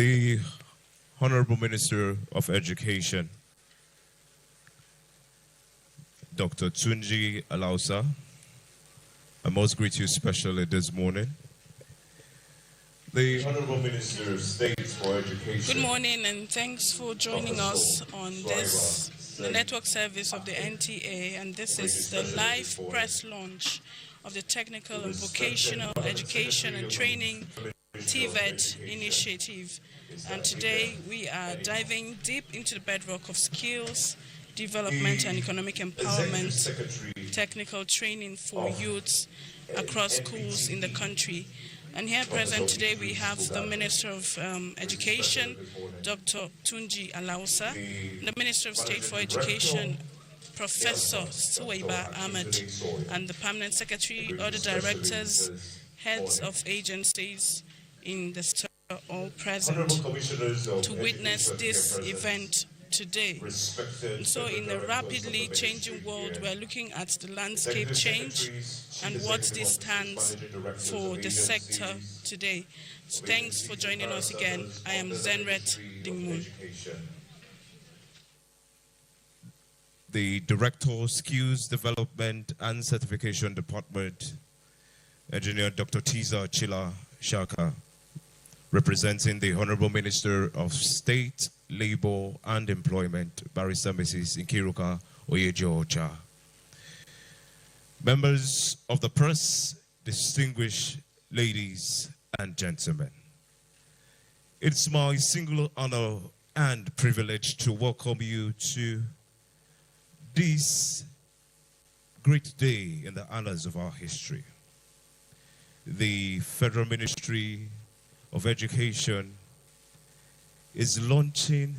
The Honorable Minister of Education, Dr. Tunji Alausa, I must greet you specially this morning. The Honorable Minister of State for Education. Good morning and thanks for joining us on the network service of the NTA, and this is the live press launch of the Technical and Vocational Education and Training TVET initiative. And today we are diving deep into the bedrock of skills development and economic empowerment, technical training for youths across schools in the country. And here present today we have the Minister of Education, Dr. Tunji Alausa, the Minister of State for Education, Professor Suwaiba Ahmed, and the Permanent Secretary, other directors, heads of agencies in the state are all present to witness this event today. And so in a rapidly changing world, we're looking at the landscape change and what this stands for the sector today. So thanks for joining us again. I am Zenret Dingmun. The Director, Skills Development and Certification Department, Engineer Dr. Tiza Chila Shaka, representing the Honorable Minister of State, Labor and Employment, Barrister Mrs. Nkiruka Oyejo-Ocha. Members of the press, distinguished ladies and gentlemen, it's my singular honor and privilege to welcome you to this great day in the annals of our history. The Federal Ministry of Education is launching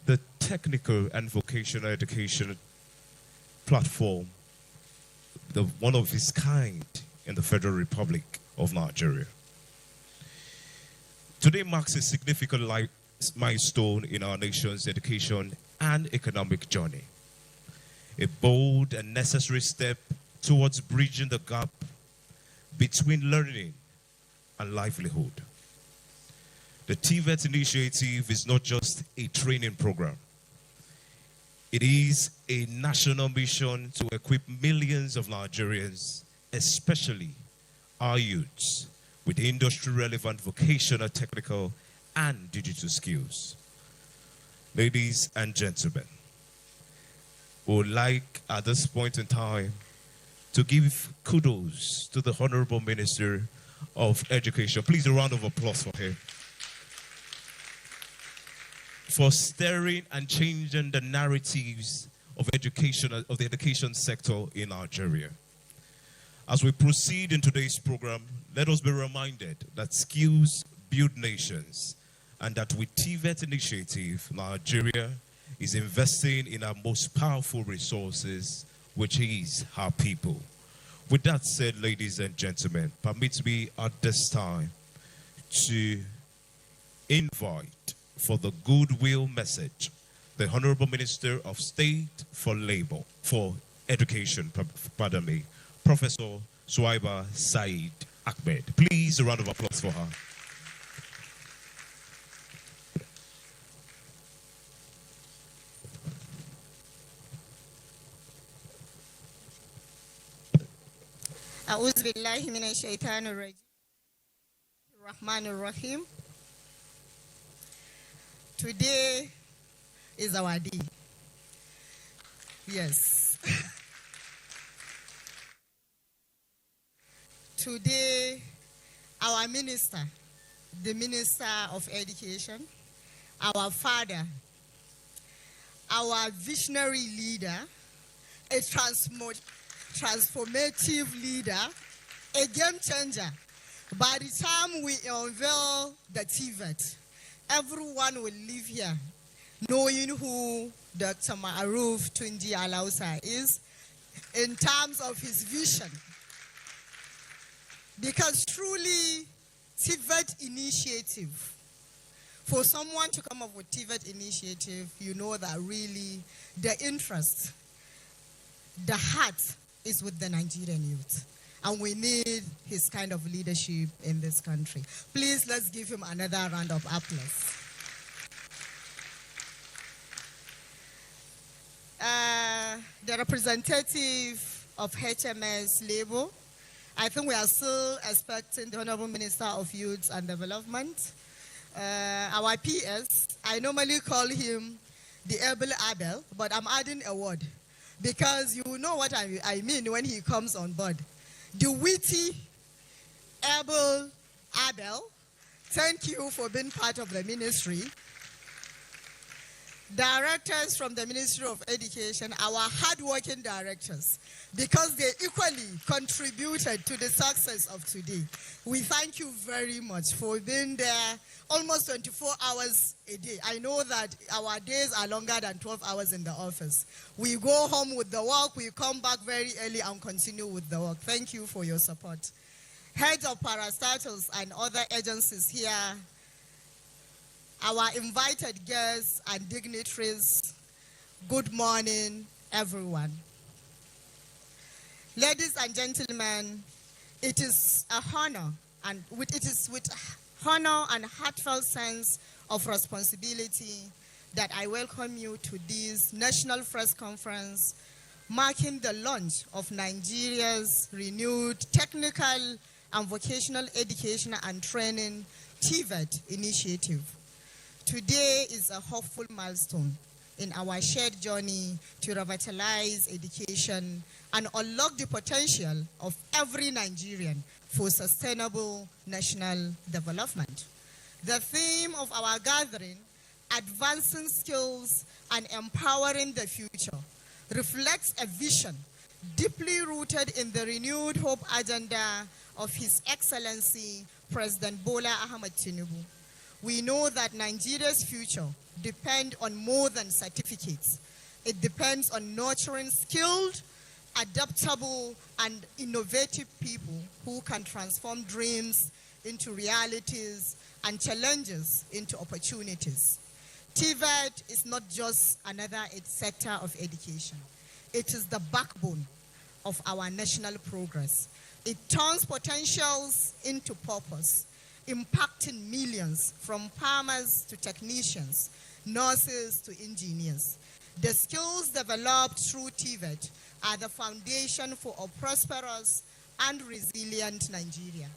the technical and vocational education platform, the one of its kind in the Federal Republic of Nigeria. Today marks a significant milestone in our nation's education and economic journey. A bold and necessary step towards bridging the gap between learning and livelihood. The TVET initiative is not just a training program. It is a national mission to equip millions of Nigerians, especially our youths, with industry-relevant vocational, technical, and digital skills. Ladies and gentlemen, we would like at this point in time to give kudos to the Honorable Minister of Education. Please, a round of applause for him, for steering and changing the narratives of education, of the education sector in Nigeria. As we proceed in today's program, let us be reminded that skills build nations, and that with TVET initiative, Nigeria is investing in our most powerful resources, which is our people. With that said, ladies and gentlemen, permit me at this time to invite for the goodwill message the Honorable Minister of State for Labor, for Education, pardon me, Professor Suwaiba Said Ahmed. Please, a round of applause for her. أعوذ بالله من الشيطان الرجيم الرحمن الرحيم. Today is our day. Yes. Today, our minister, the Minister of Education, our father, our visionary leader, a transformative leader, a game changer. By the time we unveil the TVET, everyone will leave here knowing who Dr. Ma'aruf Tunji Alausa is in terms of his vision. Because truly, TVET initiative, for someone to come up with TVET initiative, you know that really the interest, the heart is with the Nigerian youth. and we need his kind of leadership in this country. Please, let's give him another round of applause. The representative of HMS Labour, I think we are still expecting the Honorable Minister of Youth and Development. Our PS, I normally call him the able Abel, but I'm adding a word because you know what I mean when he comes on board. The witty, able Abel, thank you for being part of the ministry. Directors from the Ministry of Education, our hardworking directors, because they equally contributed to the success of today. We thank you very much for being there almost 24 hours a day. I know that our days are longer than 12 hours in the office. We go home with the work, we come back very early and continue with the work. Thank you for your support. Heads of parastatals and other agencies here, our invited guests and dignitaries, good morning, everyone. Ladies and gentlemen, it is a honor, and it is with honor and heartfelt sense of responsibility that I welcome you to this National Press Conference marking the launch of Nigeria's renewed technical and vocational education and training TVET initiative. Today is a hopeful milestone in our shared journey to revitalize education and unlock the potential of every Nigerian for sustainable national development. The theme of our gathering, Advancing Skills and Empowering the Future, reflects a vision deeply rooted in the renewed hope agenda of His Excellency President Bola Ahmed Tinubu. We know that Nigeria's future depends on more than certificates. It depends on nurturing skilled, adaptable, and innovative people who can transform dreams into realities and challenges into opportunities. TVET is not just another sector of education. It is the backbone of our national progress. It turns potentials into purpose, impacting millions from farmers to technicians, nurses to engineers. The skills developed through TVET are the foundation for a prosperous and resilient Nigeria.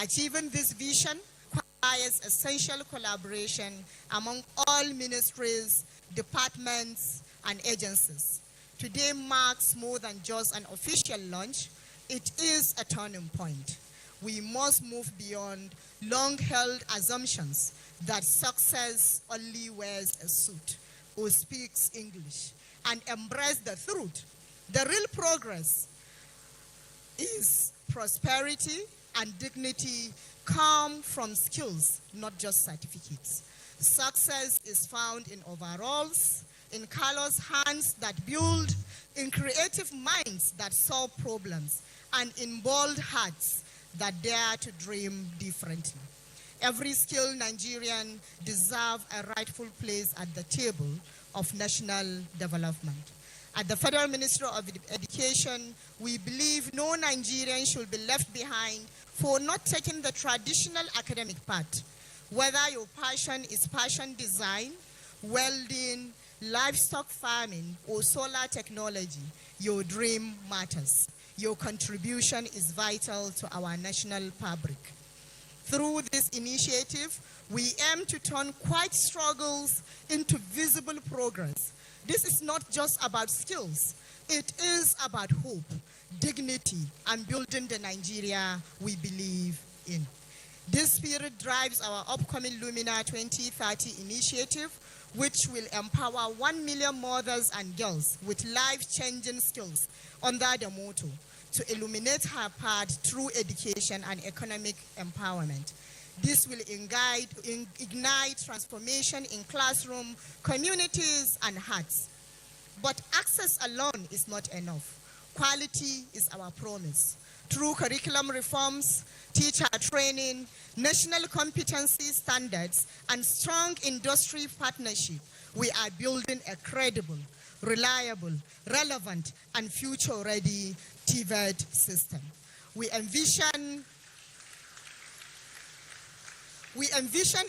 Achieving this vision requires essential collaboration among all ministries, departments, and agencies. Today marks more than just an official launch. It is a turning point. We must move beyond long-held assumptions that success only wears a suit or speaks English and embrace the truth. The real progress is prosperity and dignity come from skills, not just certificates. Success is found in overalls, in callous hands that build, in creative minds that solve problems, and in bold hearts that dare to dream differently. Every skilled Nigerian deserves a rightful place at the table of national development. At the Federal Ministry of Education, we believe no Nigerian should be left behind for not taking the traditional academic path. Whether your passion is fashion design, welding, livestock farming, or solar technology, your dream matters. Your contribution is vital to our national fabric. Through this initiative, we aim to turn quiet struggles into visible progress. This is not just about skills. It is about hope, dignity, and building the Nigeria we believe in. This spirit drives our upcoming Lumina 2030 initiative, which will empower 1 million mothers and girls with life-changing skills under the motto, to illuminate her path through education and economic empowerment. This will ignite transformation in classroom, communities, and hearts. But access alone is not enough. Quality is our promise. Through curriculum reforms, teacher training, national competency standards, and strong industry partnership, we are building a credible, reliable, relevant, and future-ready TVET system. We envision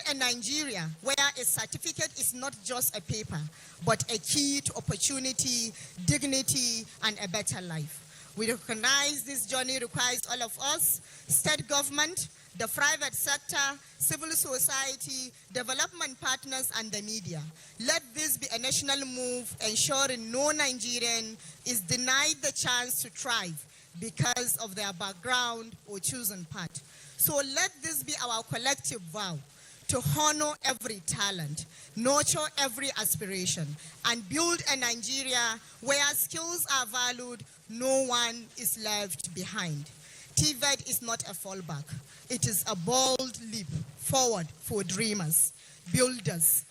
a Nigeria where a certificate is not just a paper, but a key to opportunity, dignity, and a better life. We recognize this journey requires all of us, state government, the private sector, civil society, development partners, and the media. Let this be a national move ensuring no Nigerian is denied the chance to thrive because of their background or chosen path. So let this be our collective vow to honor every talent, nurture every aspiration, and build a Nigeria where skills are valued, no one is left behind. TVET is not a fallback. It is a bold leap forward for dreamers, builders,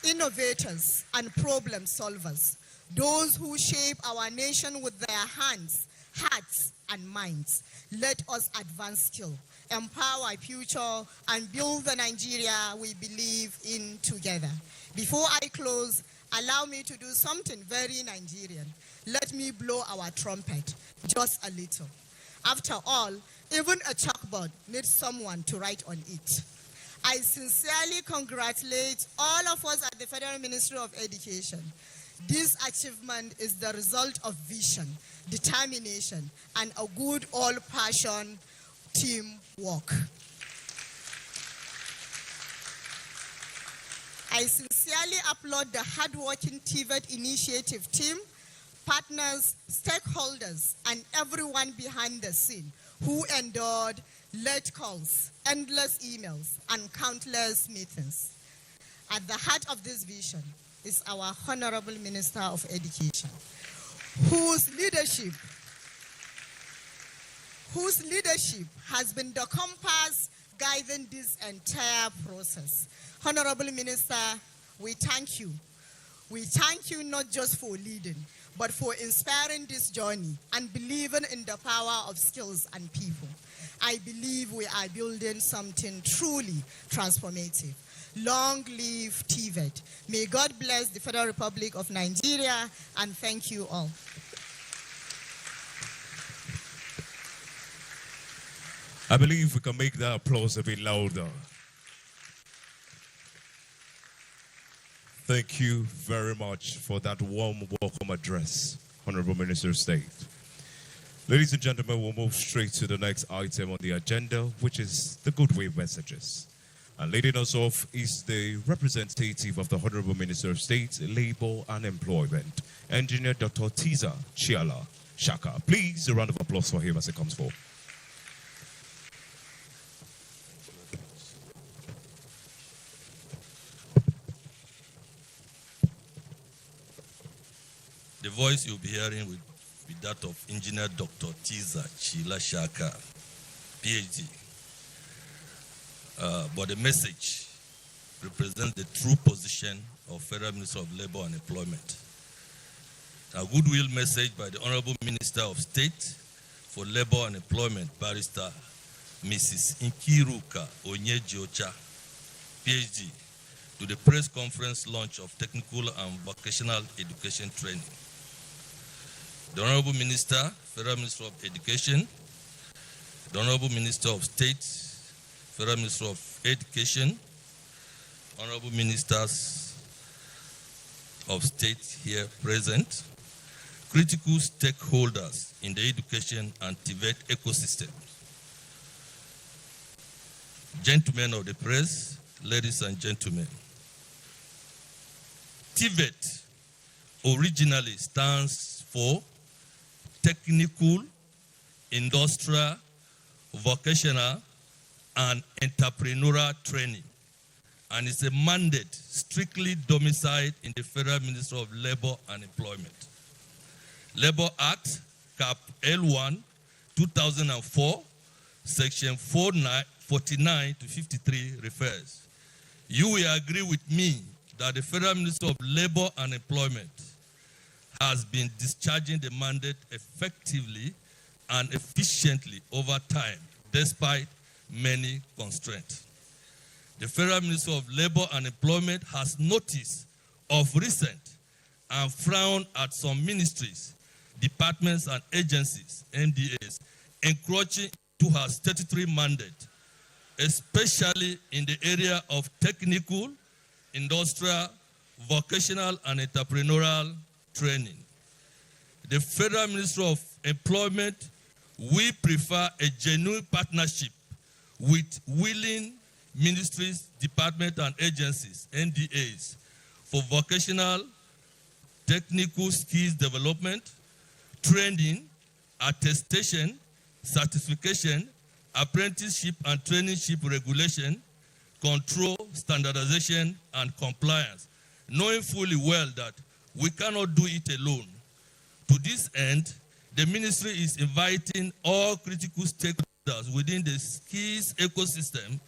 innovators, and problem solvers, those who shape our nation with their hands, hearts, and minds. Let us advance skill, empower future, and build the Nigeria we believe in together. Before I close, allow me to do something very Nigerian. Let me blow our trumpet, just a little. After all, even a chalkboard needs someone to write on it. I sincerely congratulate all of us at the Federal Ministry of Education. This achievement is the result of vision, determination, and a good old-fashioned teamwork. I sincerely applaud the hardworking TVET initiative team, partners, stakeholders, and everyone behind the scene who endured late calls, endless emails, and countless meetings. At the heart of this vision is our Honorable Minister of Education, whose leadership has been the compass guiding this entire process. Honorable Minister, we thank you. We thank you not just for leading, but for inspiring this journey and believing in the power of skills and people. I believe we are building something truly transformative. Long live TVET. May God bless the Federal Republic of Nigeria, and thank you all. I believe we can make that applause a bit louder. Thank you very much for that warm welcome address, Honorable Minister of State. Ladies and gentlemen, we'll move straight to the next item on the agenda, which is the goodwill messages. And leading us off is the representative of the Honorable Minister of State, Labor and Employment, Engineer Dr. Tiza Chiala Shaka. Please, a round of applause for him as he comes forward. The voice you'll be hearing will be that of Engineer Dr. Tiza Chiala Shaka, PhD. But the message represents the true position of Federal Minister of Labor and Employment. A goodwill message by the Honorable Minister of State for Labor and Employment, Barrister Mrs. Nkiruka Onyejiocha, PhD, to the press conference launch of technical and vocational education training. The Honorable Minister, Federal Minister of Education, the Honorable Minister of State, Federal Minister of Education, Honorable Ministers of State here present, critical stakeholders in the education and TVET ecosystem, gentlemen of the press, ladies and gentlemen. TVET originally stands for Technical, Industrial, Vocational, and Entrepreneurial Training, and it's a mandate strictly domiciled in the Federal Ministry of Labor and Employment. Labor Act, Cap L1, 2004, Section 49 to 53 refers. You will agree with me that the Federal Ministry of Labor and Employment has been discharging the mandate effectively and efficiently over time, despite many constraints. The Federal Ministry of Labor and Employment has noticed of recent and frowned at some ministries, departments, and agencies, MDAs, encroaching into her statutory mandate, especially in the area of technical, industrial, vocational, and entrepreneurial training. The Federal Ministry of Employment, we prefer a genuine partnership with willing ministries, departments, and agencies, NDAs, for vocational, technical skills development, training, attestation, certification, apprenticeship and traineeship regulation, control, standardization, and compliance, knowing fully well that we cannot do it alone. To this end, the ministry is inviting all critical stakeholders within the skills ecosystem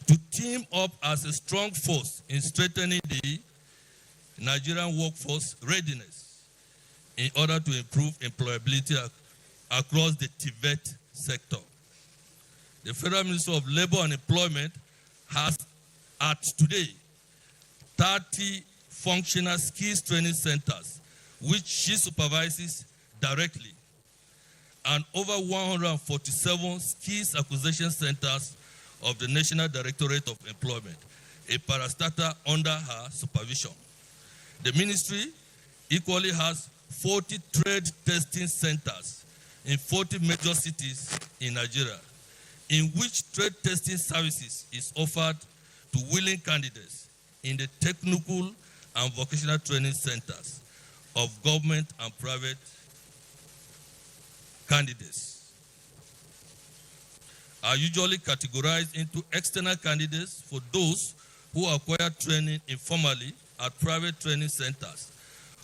to team up as a strong force in strengthening the Nigerian workforce readiness in order to improve employability across the TVET sector. The Federal Ministry of Labor and Employment has at today 30 functional skills training centers, which she supervises directly, and over 147 skills acquisition centers of the National Directorate of Employment, a parastatal under her supervision. The ministry equally has 40 trade testing centers in 40 major cities in Nigeria, in which trade testing services is offered to willing candidates in the technical and vocational training centers of government and private candidates. Are usually categorized into external candidates for those who acquire training informally at private training centers,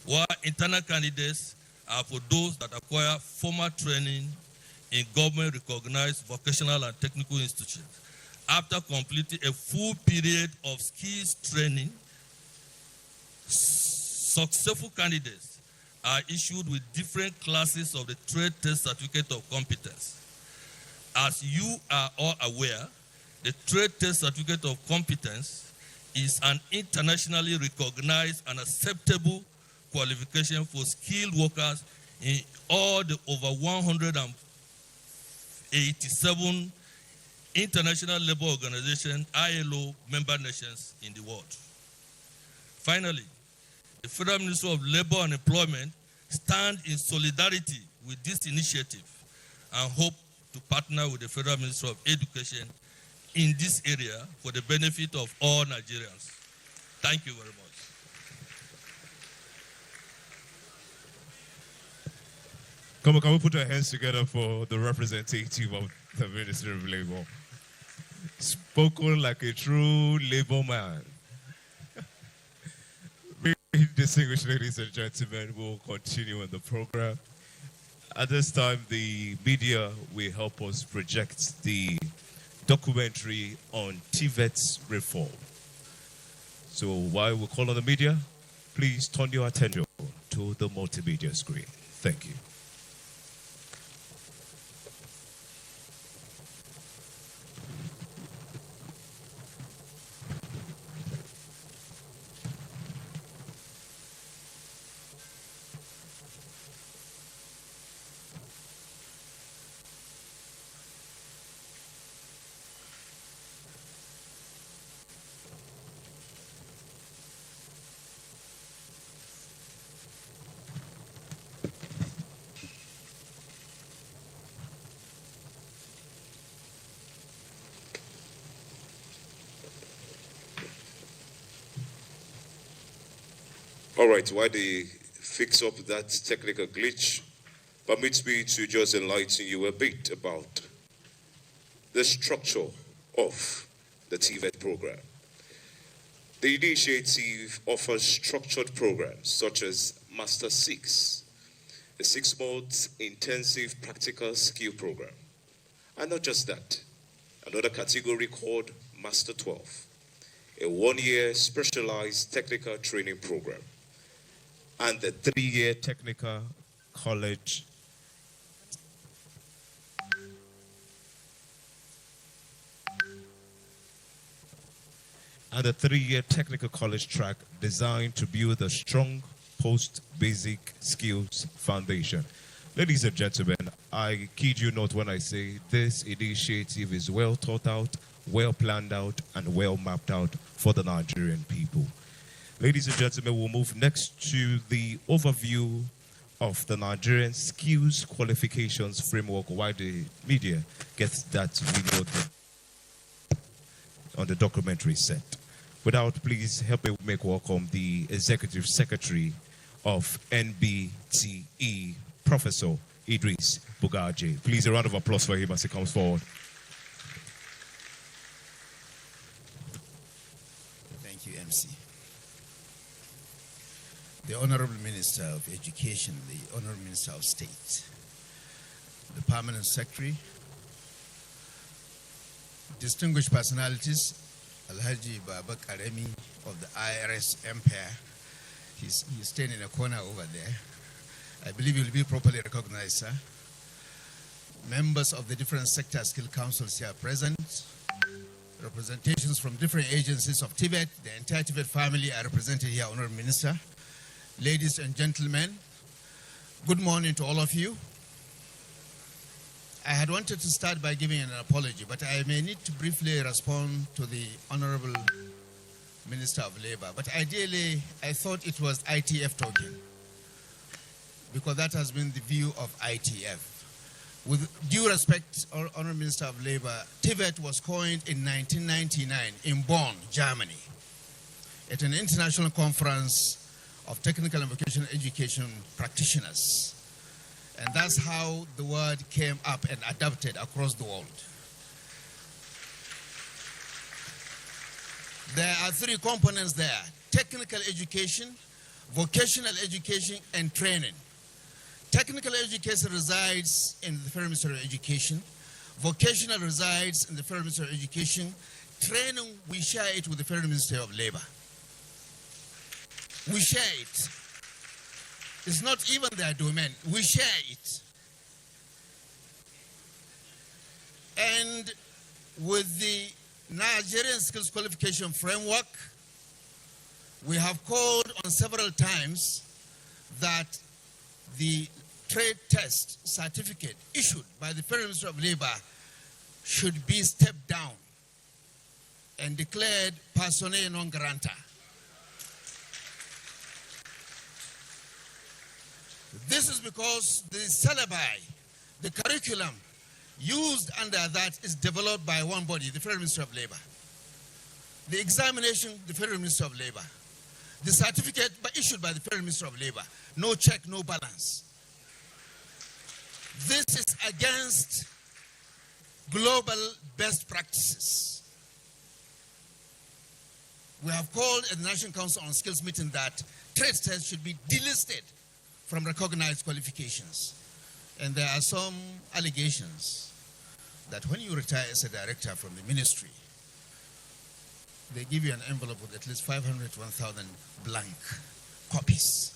while internal candidates are for those that acquire formal training in government-recognized vocational and technical institutions. After completing a full period of skills training, successful candidates are issued with different classes of the trade test certificate of competence. As you are all aware, the trade test certificate of competence is an internationally recognized and acceptable qualification for skilled workers in all the over 187 International Labour Organization, ILO, member nations in the world. Finally, the Federal Ministry of Labor and Employment stands in solidarity with this initiative and hope to partner with the Federal Ministry of Education in this area for the benefit of all Nigerians. Thank you very much. Come on, can we put our hands together for the representative of the Ministry of Labor? Spoken like a true labor man. Very distinguished ladies and gentlemen, we'll continue in the program. At this time, the media will help us project the documentary on TVET's reform. So while we call on the media, please turn your attention to the multimedia screen. Thank you. All right, while they fix up that technical glitch, permit me to just enlighten you a bit about the structure of the TVET program. The initiative offers structured programs such as Master 6, a 6-month intensive practical skill program. And not just that, another category called Master 12, a 1-year specialized technical training program, and the 3-year Technical college and a 3-year technical college track designed to build a strong post-basic skills foundation. Ladies and gentlemen, I kid you not when I say this initiative is well thought out, well planned out, and well mapped out for the Nigerian people. Ladies and gentlemen, we'll move next to the overview of the Nigerian Skills Qualifications Framework, while the media gets that video on the documentary set. Without, please help me make welcome the Executive Secretary of NBTE, Professor Idris Bugaje. Please, a round of applause for him as he comes forward. Thank you, MC. The Honorable Minister of Education, the Honorable Minister of State, the Permanent Secretary, distinguished personalities, Alhaji Babak Aremi of the IRS Empire. He's staying in a corner over there. I believe you'll be properly recognized, sir. Members of the different sector skill councils here present, representations from different agencies of TVET, the entire TVET family are represented here, Honorable Minister. Ladies and gentlemen, good morning to all of you. I had wanted to start by giving an apology, but I may need to briefly respond to the Honorable Minister of Labor. But ideally, I thought it was ITF talking, because that has been the view of ITF. With due respect, Honorable Minister of Labor, TVET was coined in 1999 in Bonn, Germany, at an international conference of technical and vocational education practitioners. And that's how the word came up and adopted across the world. There are three components there: technical education, vocational education, and training. Technical education resides in the Federal Ministry of Education. Vocational resides in the Federal Ministry of Education. Training, we share it with the Federal Ministry of Labor. We share it. It's not even their domain. We share it. And with the Nigerian Skills Qualification Framework, we have called on several times that the trade test certificate issued by the Federal Ministry of Labor should be stepped down and declared persona non grata. This is because the syllabi, the curriculum used under that is developed by one body, the Federal Ministry of Labor. The examination, the Federal Ministry of Labor. The certificate issued by the Federal Ministry of Labor. No check, no balance. This is against global best practices. We have called at the National Council on Skills meeting that trade tests should be delisted from recognized qualifications. And there are some allegations that when you retire as a director from the ministry, they give you an envelope with at least 500 to 1,000 blank copies.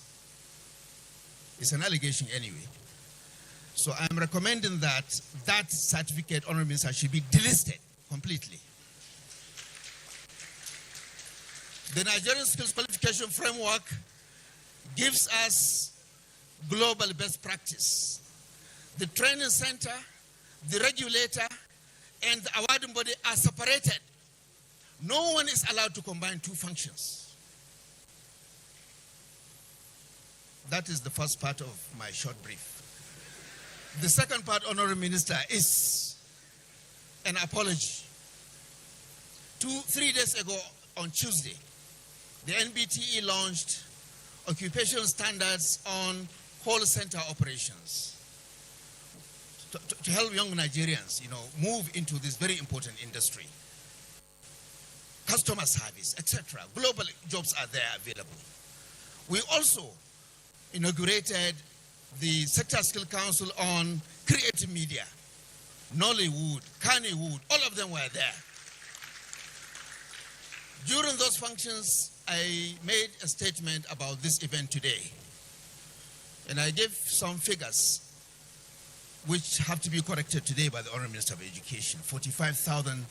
It's an allegation anyway. So I'm recommending that that certificate, Honorable Minister, should be delisted completely. The Nigerian Skills Qualification Framework gives us global best practice. The training center, the regulator, and the awarding body are separated. No one is allowed to combine two functions. That is the first part of my short brief. The second part, Honorable Minister, is an apology. 3 days ago on Tuesday, the NBTE launched occupational standards on call center operations to help young Nigerians, move into this very important industry. Customer service, etc. Global jobs are there available. We also inaugurated the Sector Skill Council on creative media. Nollywood, Kannywood, all of them were there. During those functions, I made a statement about this event today. And I gave some figures which have to be corrected today by the Honorable Minister of Education. 45,000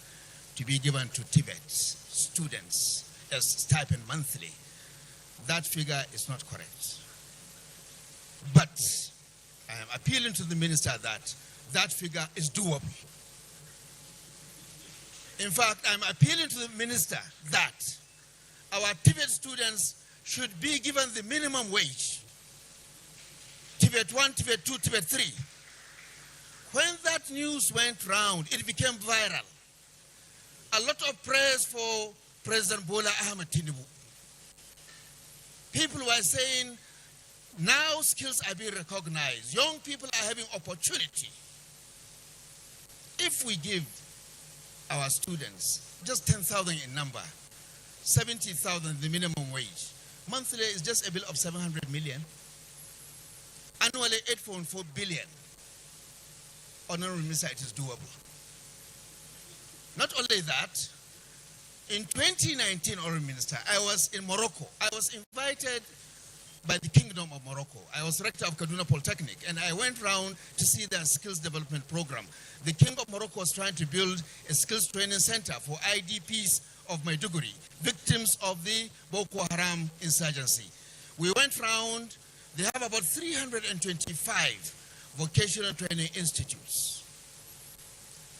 to be given to TVET students as stipend monthly. That figure is not correct. But I am appealing to the minister that that figure is doable. In fact, I'm appealing to the minister that our TVET students should be given the minimum wage. TVET 1, TVET 2, TVET 3. When that news went round, it became viral. A lot of praise for President Bola Ahmed Tinubu. People were saying, now skills are being recognized. Young people are having opportunity. If we give our students just 10,000 in number, 70,000 the minimum wage, monthly is just a bill of 700 million, annually 8.4 billion. Honorable Minister, it is doable. Not only that, in 2019, Honorable Minister, I was in Morocco. I was invited by the Kingdom of Morocco. I was rector of Kaduna Polytechnic, and I went around to see their skills development program. The King of Morocco was trying to build a skills training center for IDPs of Maiduguri, victims of the Boko Haram insurgency. We went around. They have about 325 vocational training institutes,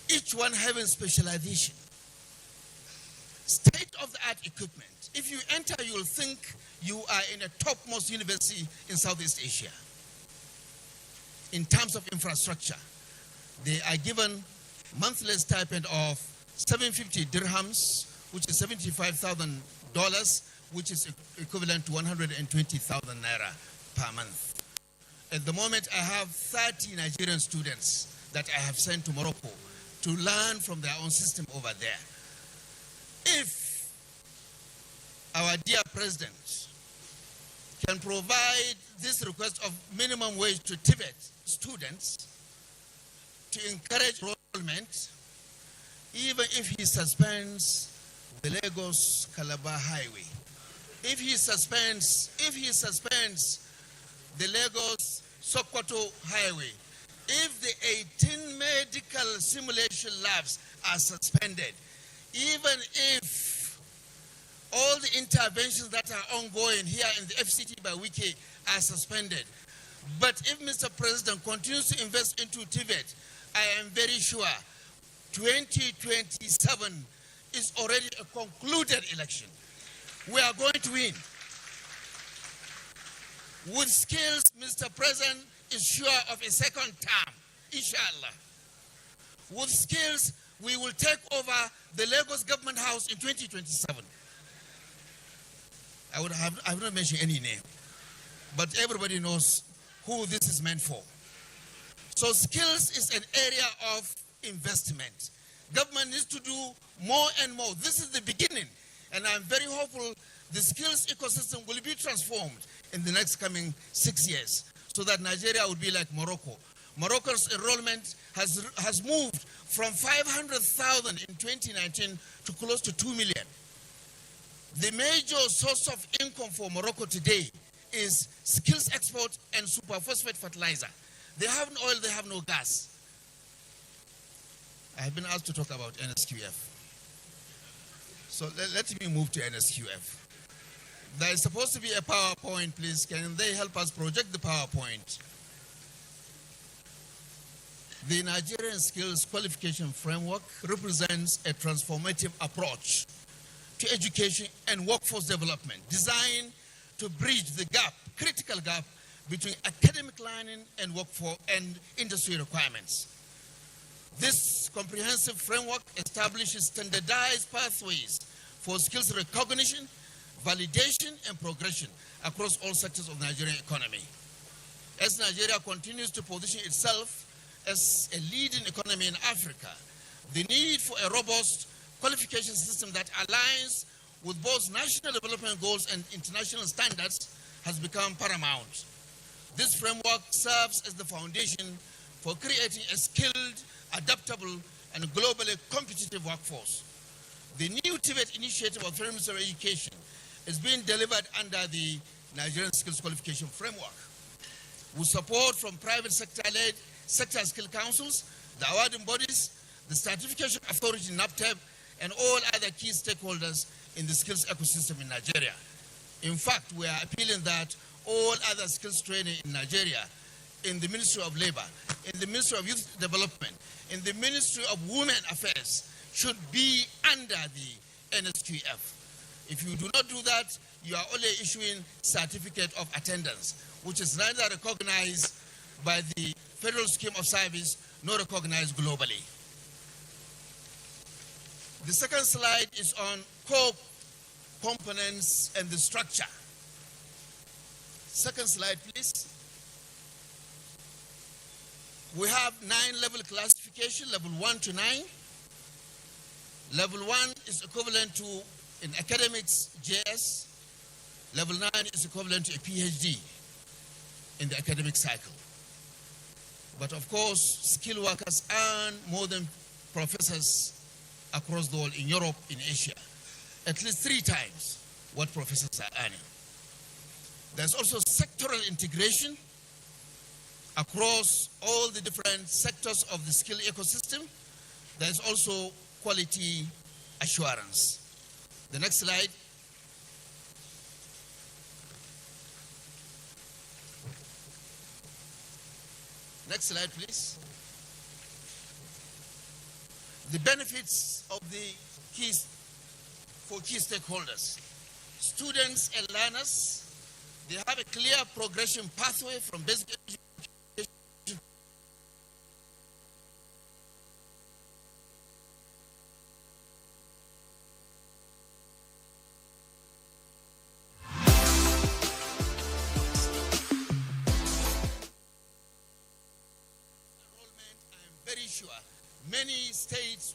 each one having specialization, state-of-the-art equipment. If you enter, you will think you are in a topmost university in Southeast Asia. In terms of infrastructure, they are given monthly stipend of 750 dirhams, which is $75,000, which is equivalent to 120,000 naira per month. At the moment, I have 30 Nigerian students that I have sent to Morocco to learn from their own system over there. If our dear president can provide this request of minimum wage to TVET students to encourage enrollment, even if he suspends the Lagos-Calabar highway, if he suspends the Lagos-Sokoto highway, if the 18 medical simulation labs are suspended, even if all the interventions that are ongoing here in the FCT by Wiki are suspended, but if Mr. President continues to invest into TVET, I am very sure 2027 is already a concluded election. We are going to win. With skills, Mr. President is sure of a second term, inshallah. With skills, we will take over the Lagos Government House in 2027. I would not mention any name, but everybody knows who this is meant for. So skills is an area of investment. Government needs to do more and more. This is the beginning, and I'm very hopeful the skills ecosystem will be transformed in the next coming 6 years so that Nigeria will be like Morocco. Morocco's enrollment has moved from 500,000 in 2019 to close to 2 million. The major source of income for Morocco today is skills export and superphosphate fertilizer. They have no oil, they have no gas. I have been asked to talk about NSQF. So let me move to NSQF. There is supposed to be a PowerPoint, please. Can they help us project the PowerPoint? The Nigerian Skills Qualification Framework represents a transformative approach to education and workforce development designed to bridge the gap, critical gap, between academic learning and workforce and industry requirements. This comprehensive framework establishes standardized pathways for skills recognition, validation, and progression across all sectors of the Nigerian economy. As Nigeria continues to position itself as a leading economy in Africa, the need for a robust qualification system that aligns with both national development goals and international standards has become paramount. This framework serves as the foundation for creating a skilled, adaptable, and globally competitive workforce. The new TVET initiative of Federal Ministry of Education is being delivered under the Nigerian Skills Qualification Framework, with support from private sector-led sector skill councils, the awarding bodies, the certification authority, NAPTEP, and all other key stakeholders in the skills ecosystem in Nigeria. In fact, we are appealing that all other skills training in Nigeria in the Ministry of Labor, in the Ministry of Youth Development, in the Ministry of Women Affairs should be under the NSQF. If you do not do that, you are only issuing certificate of attendance, which is neither recognized by the Federal Scheme of Service nor recognized globally. The second slide is on core components and the structure. Second slide, please. We have 9-level classification, level 1 to 9. Level 1 is equivalent to, in academics, JS. Level 9 is equivalent to a PhD in the academic cycle. But of course, skilled workers earn more than professors across the world in Europe, in Asia, at least 3 times what professors are earning. There's also sectoral integration across all the different sectors of the skill ecosystem. There's also quality assurance. The next slide. Next slide, please. The benefits of the keys for key stakeholders. Students and learners, they have a clear progression pathway from basic education. Many states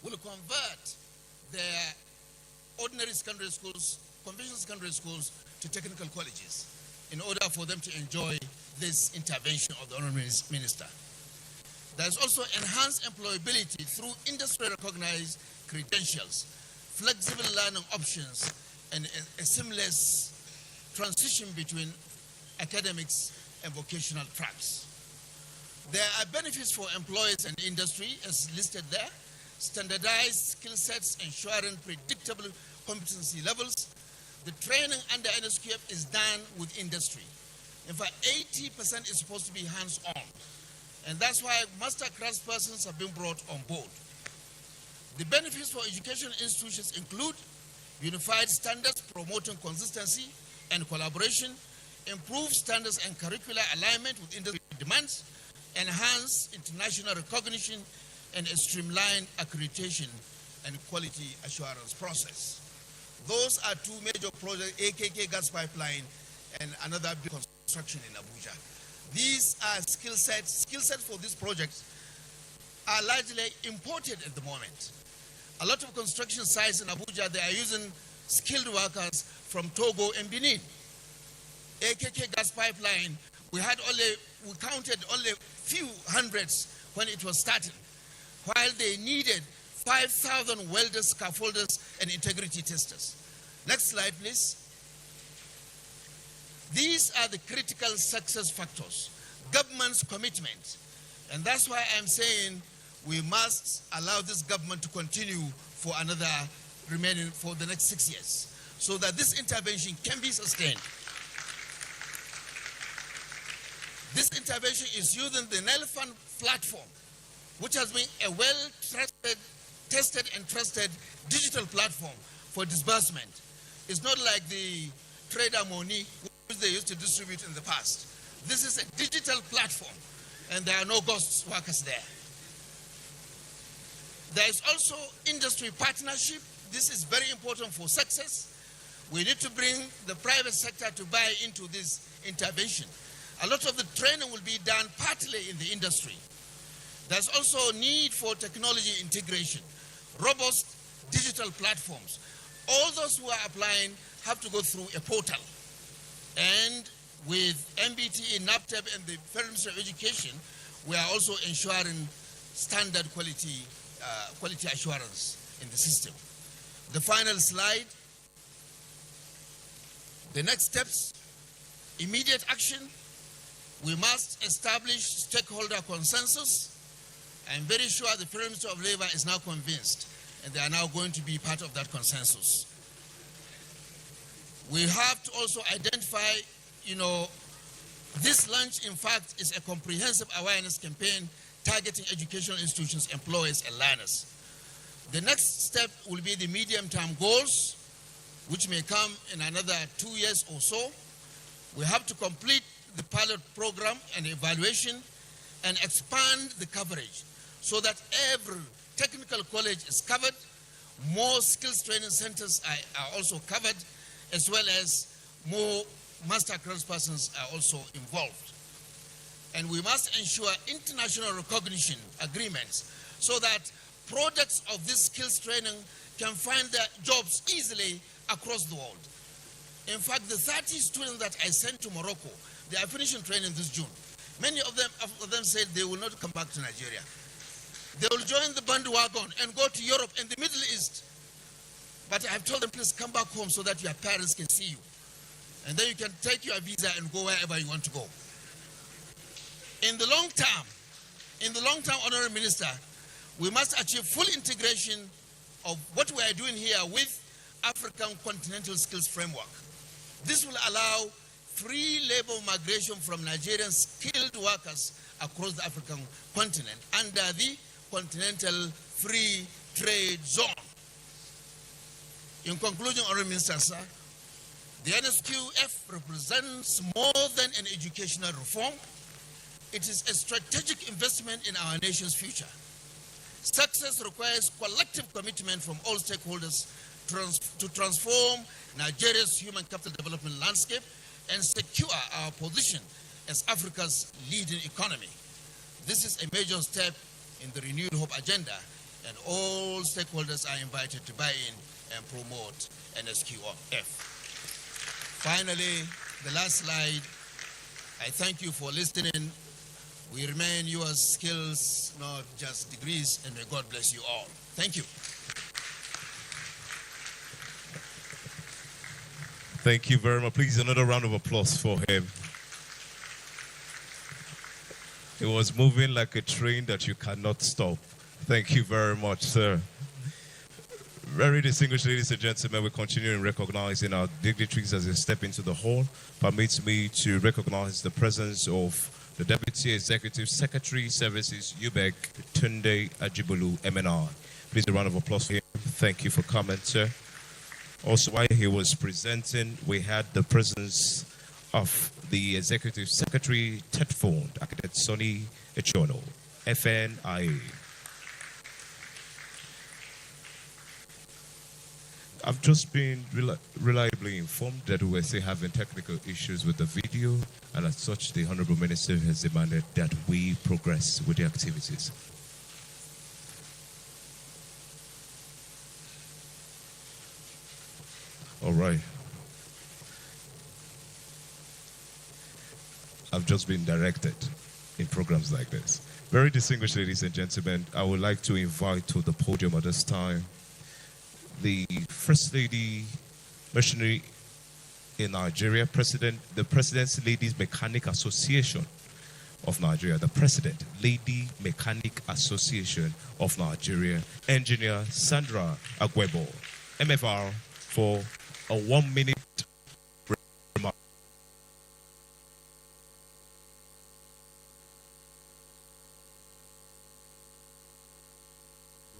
will convert their ordinary secondary schools, conventional secondary schools, to technical colleges in order for them to enjoy this intervention of the Honorable Minister. There's also enhanced employability through industry-recognized credentials, flexible learning options, and a seamless transition between academics and vocational tracks. There are benefits for employers and industry, as listed there. Standardized skill sets ensuring predictable competency levels. The training under NSQF is done with industry. In fact, 80% is supposed to be hands-on. And that's why master craftspersons have been brought on board. The benefits for education institutions include unified standards promoting consistency and collaboration, improved standards and curricular alignment with industry demands, enhance international recognition, and a streamlined accreditation and quality assurance process. Those are 2 major projects, AKK gas pipeline and another big construction in Abuja. These are skill sets. Skill sets for these projects are largely imported at the moment. A lot of construction sites in Abuja, they are using skilled workers from Togo and Benin. AKK gas pipeline, we counted only few hundreds when it was starting, while they needed 5,000 welders, scaffolders, and integrity testers. Next slide, please. These are the critical success factors, government's commitment. And that's why I'm saying we must allow this government to continue for for the next 6 years, so that this intervention can be sustained. This intervention is using the Nelfund platform, which has been a tested and trusted digital platform for disbursement. It's not like the trader money which they used to distribute in the past. This is a digital platform, and there are no ghost workers there. There is also industry partnership. This is very important for success. We need to bring the private sector to buy into this intervention. A lot of the training will be done partly in the industry. There's also a need for technology integration, robust digital platforms. All those who are applying have to go through a portal. And with MBT, NAPTEP, and the Federal Ministry of Education, we are also ensuring standard quality assurance in the system. The final slide. The next steps, immediate action. We must establish stakeholder consensus. I'm very sure the Federal Ministry of Labor is now convinced, and they are now going to be part of that consensus. We have to also identify, This launch, in fact, is a comprehensive awareness campaign targeting educational institutions, employers, and learners. The next step will be the medium-term goals, which may come in another 2 years or so. We have to complete the pilot program and evaluation and expand the coverage so that every technical college is covered. More skills training centers are also covered, as well as more master craftspersons are also involved. And we must ensure international recognition agreements so that products of this skills training can find their jobs easily across the world. In fact, the 30 students that I sent to Morocco, they are finishing training this June. Many of them said they will not come back to Nigeria. They will join the bandwagon and go to Europe and the Middle East. But I've told them, please come back home so that your parents can see you. And then you can take your visa and go wherever you want to go. In the long term, Honorable Minister, we must achieve full integration of what we are doing here with African Continental Skills Framework. This will allow free labor migration from Nigerian skilled workers across the African continent under the Continental Free Trade Zone. In conclusion, Honorable Minister, sir, the NSQF represents more than an educational reform. It is a strategic investment in our nation's future. Success requires collective commitment from all stakeholders to transform Nigeria's human capital development landscape and secure our position as Africa's leading economy. This is a major step in the Renewed Hope agenda, and all stakeholders are invited to buy in and promote NSQF. Finally, the last slide. I thank you for listening. We remain your skills, not just degrees, and may God bless you all. Thank you. Thank you very much. Please, another round of applause for him. It was moving like a train that you cannot stop. Thank you very much, sir. Very distinguished ladies and gentlemen, we continue in recognizing our dignitaries as they step into the hall. Permits me to recognize the presence of the Deputy Executive Secretary Services, UBEC, Tunde Ajibulu, MNR. Please, a round of applause for him. Thank you for coming, sir. Also, while he was presenting, we had the presence of the Executive Secretary, TETFOND, Architect Sonny Echono, FNIA. I've just been reliably informed that we're still having technical issues with the video, and as such, the Honorable Minister has demanded that we progress with the activities. All right. I've just been directed in programs like this. Very distinguished ladies and gentlemen, I would like to invite to the podium at this time the First Lady Missionary in Nigeria, the President's Ladies Mechanic Association of Nigeria, the President, Lady Mechanic Association of Nigeria, Engineer Sandra Agwebo, MFR, for a 1-minute remark.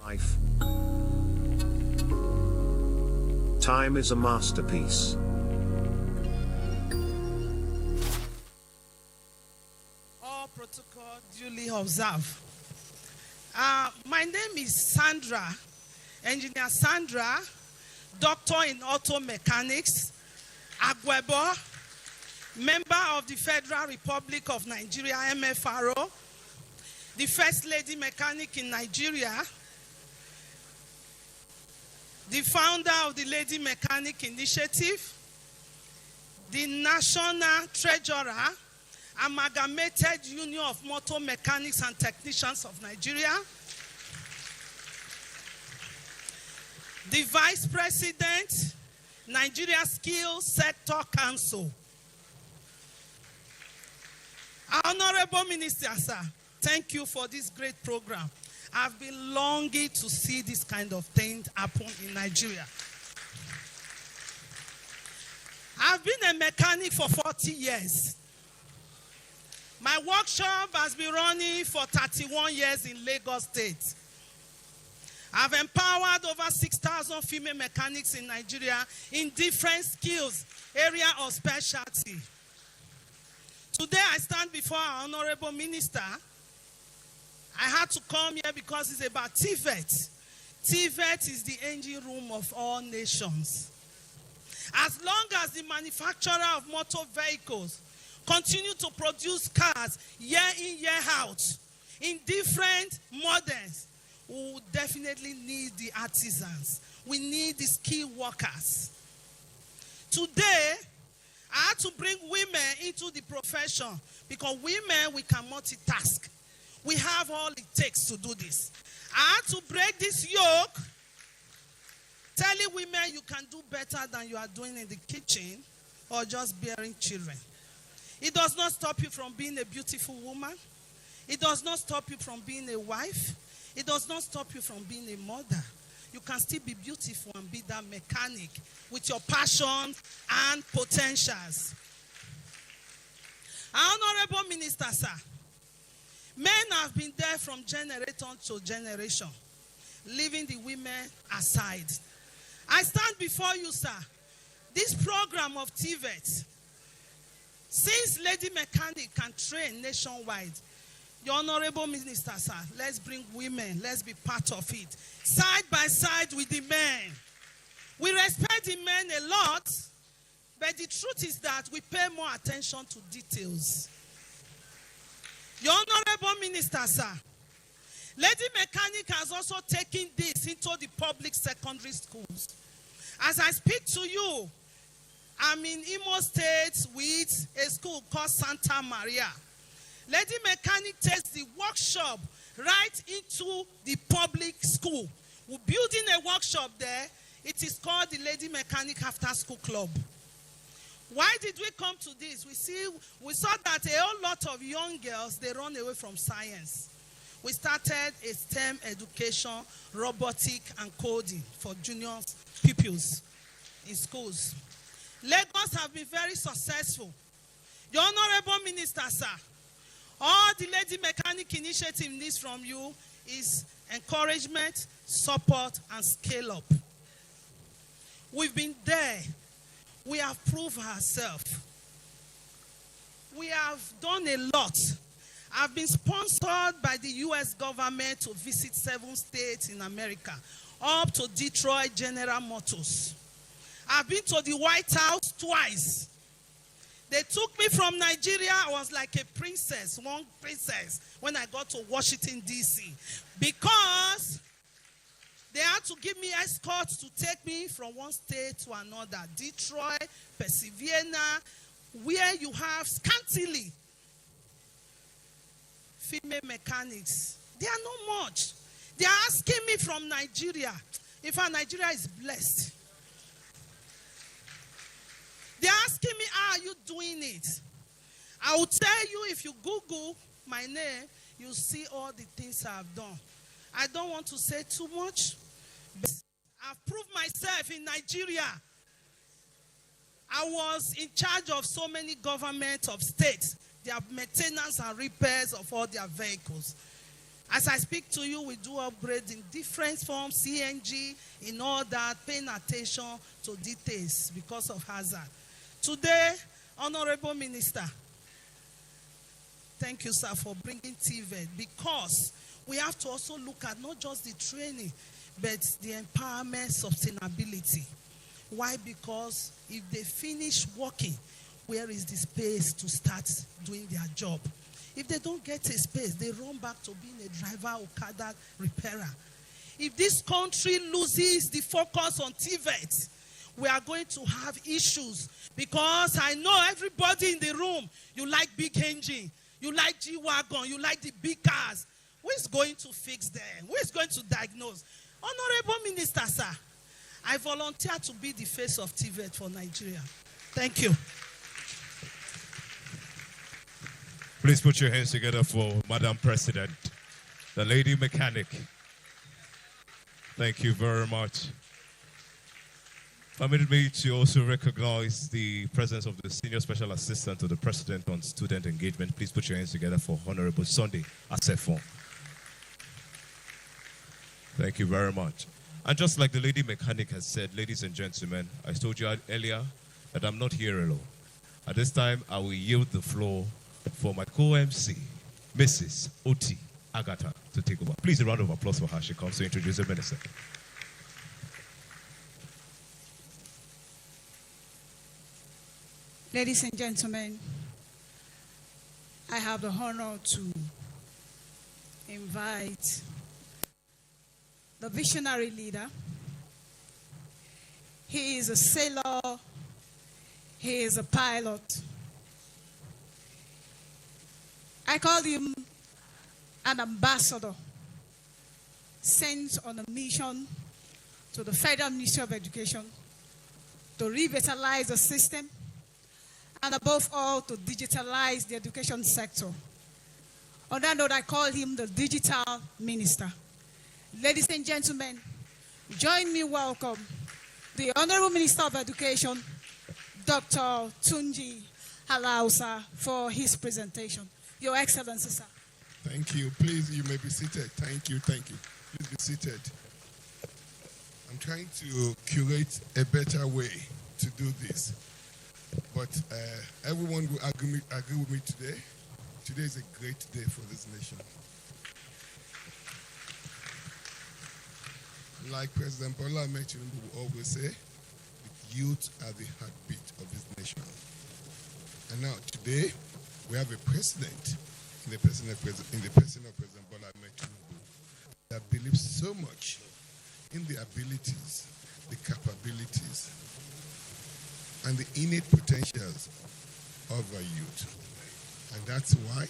Life. Time is a masterpiece. All protocol duly observed. My name is Sandra, Engineer Sandra, Doctor in Auto Mechanics, Agwebo, member of the Federal Republic of Nigeria, MFRO, the First Lady Mechanic in Nigeria, the founder of the Lady Mechanic Initiative, the National Treasurer, Amalgamated Union of Motor Mechanics and Technicians of Nigeria, the Vice President, Nigeria Skills Sector Council. Honorable Minister, sir, thank you for this great program. I've been longing to see this kind of thing happen in Nigeria. I've been a mechanic for 40 years. My workshop has been running for 31 years in Lagos State. I've empowered over 6,000 female mechanics in Nigeria in different skills, area of specialty. Today I stand before our honorable minister. I had to come here because it's about TVET. TVET is the engine room of all nations. As long as the manufacturer of motor vehicles continue to produce cars year in, year out, in different models, we will definitely need the artisans. We need the skilled workers. Today, I had to bring women into the profession because women, we can multitask. We have all it takes to do this. I had to break this yoke, telling women you can do better than you are doing in the kitchen or just bearing children. It does not stop you from being a beautiful woman. It does not stop you from being a wife. It does not stop you from being a mother. You can still be beautiful and be that mechanic with your passion and potentials. Honorable Minister, sir, men have been there from generation to generation, leaving the women aside. I stand before you, sir. This program of TVET, since Lady Mechanic can train nationwide, the Honorable Minister, sir, let's bring women, let's be part of it, side by side with the men. We respect the men a lot, but the truth is that we pay more attention to details. The Honorable Minister, sir, Lady Mechanic has also taken this into the public secondary schools. As I speak to you, I'm in Imo State with a school called Santa Maria. Lady Mechanic takes the workshop right into the public school. We're building a workshop there. It is called the Lady Mechanic After School Club. Why did we come to this? We saw that a whole lot of young girls, they run away from science. We started a STEM education, robotic and coding for junior pupils in schools. Lagos have been very successful. The Honorable Minister, sir, all the Lady Mechanic initiative needs from you is encouragement, support, and scale up. We've been there. We have proved ourselves. We have done a lot. I've been sponsored by the U.S. government to visit 7 states in America, up to Detroit General Motors. I've been to the White House twice. They took me from Nigeria. I was like a princess, one princess, when I got to Washington, D.C. Because they had to give me escorts to take me from one state to another. Detroit, Pennsylvania, where you have scantily female mechanics. They are not much. They are asking me from Nigeria. In fact, Nigeria is blessed. They're asking me, how are you doing it? I will tell you, if you Google my name, you'll see all the things I've done. I don't want to say too much, but I've proved myself in Nigeria. I was in charge of so many governments of states, their maintenance and repairs of all their vehicles. As I speak to you, we do upgrades in different forms, CNG, in all that, paying attention to details because of hazard. Today, Honorable Minister, thank you, sir, for bringing TVET, because we have to also look at not just the training, but the empowerment, sustainability. Why? Because if they finish working, where is the space to start doing their job? If they don't get a space, they run back to being a driver, Okada, repairer. If this country loses the focus on TVET, we are going to have issues, because I know everybody in the room, you like big engine, you like G-Wagon, you like the big cars. Who is going to fix them? Who is going to diagnose? Honorable Minister, sir, I volunteer to be the face of TVET for Nigeria. Thank you. Please put your hands together for Madam President, the Lady Mechanic. Thank you very much. Permit me to also recognize the presence of the Senior Special Assistant to the President on Student Engagement. Please put your hands together for Honorable Sunday Asefon. Thank you very much. And just like the lady mechanic has said, ladies and gentlemen, I told you earlier that I'm not here alone. At this time, I will yield the floor for my co-MC, Mrs. Oti Agatha, to take over. Please, a round of applause for her. She comes to introduce the minister. Ladies and gentlemen, I have the honor to invite the visionary leader. He is a sailor, he is a pilot. I call him an ambassador sent on a mission to the Federal Ministry of Education to revitalize the system and above all to digitalize the education sector. On that note, I call him the digital minister. Ladies and gentlemen, join me welcome the Honorable Minister of Education, Dr. Tunji Halausa, for his presentation. Your Excellency, sir. Thank you. Please, you may be seated. Thank you. Thank you. Please be seated. I'm trying to curate a better way to do this. But everyone will agree with me today. Today is a great day for this nation. Like President Bola Ahmed Tinubu will always say, the youth are the heartbeat of this nation. And now today, we have a president in the person of President Bola Ahmed Tinubu that believes so much in the abilities, the capabilities, and the innate potentials of our youth. And that's why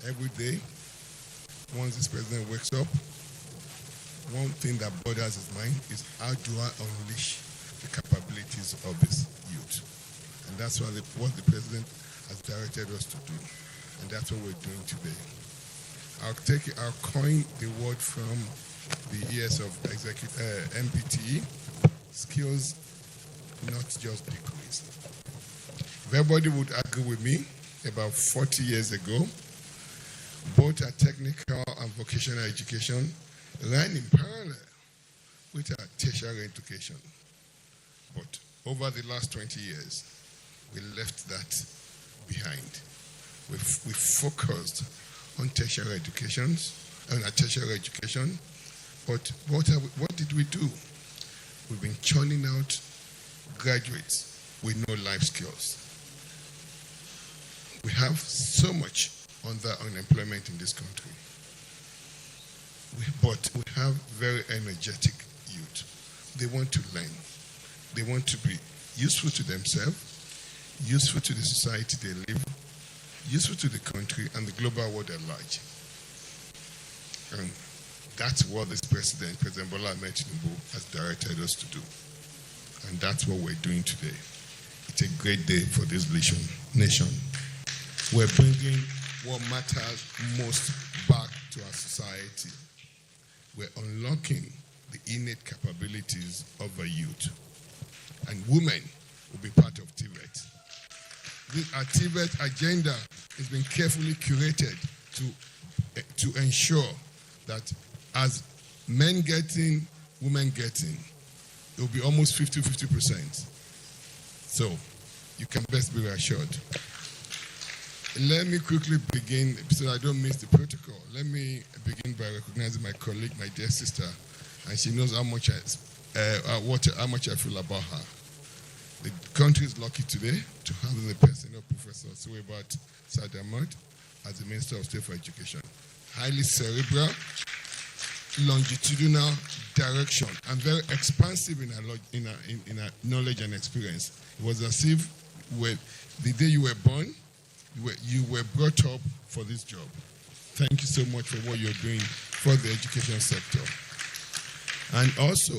every day, once this president wakes up, one thing that bothers his mind is how do I unleash the capabilities of this youth? And that's what the president has directed us to do. And that's what we're doing today. I'll coin the word from the ears of MPTE, skills, not just degrees. If everybody would agree with me, about 40 years ago, both our technical and vocational education ran in parallel with our tertiary education. But over the last 20 years, we left that behind. We focused on tertiary education, but what did we do? We've been churning out graduates with no life skills. We have so much under unemployment in this country. But we have very energetic youth. They want to learn. They want to be useful to themselves, useful to the society they live, useful to the country and the global world at large. And that's what this President Bola Ahmed Tinubu, has directed us to do. And that's what we're doing today. It's a great day for this nation. We're bringing what matters most back to our society. We're unlocking the innate capabilities of our youth. And women will be part of TVET. Our TVET agenda has been carefully curated to ensure that as men getting, women getting, it will be almost 50-50%. So you can best be reassured. Let me quickly begin, so I don't miss the protocol. Let me begin by recognizing my colleague, my dear sister, and she knows how much I feel about her. The country is lucky today to have the person of Professor Suwebat Sadamad as the Minister of State for Education. Highly cerebral, longitudinal direction, and very expansive in her knowledge and experience. It was as if the day you were born, you were brought up for this job. Thank you so much for what you're doing for the education sector. And also,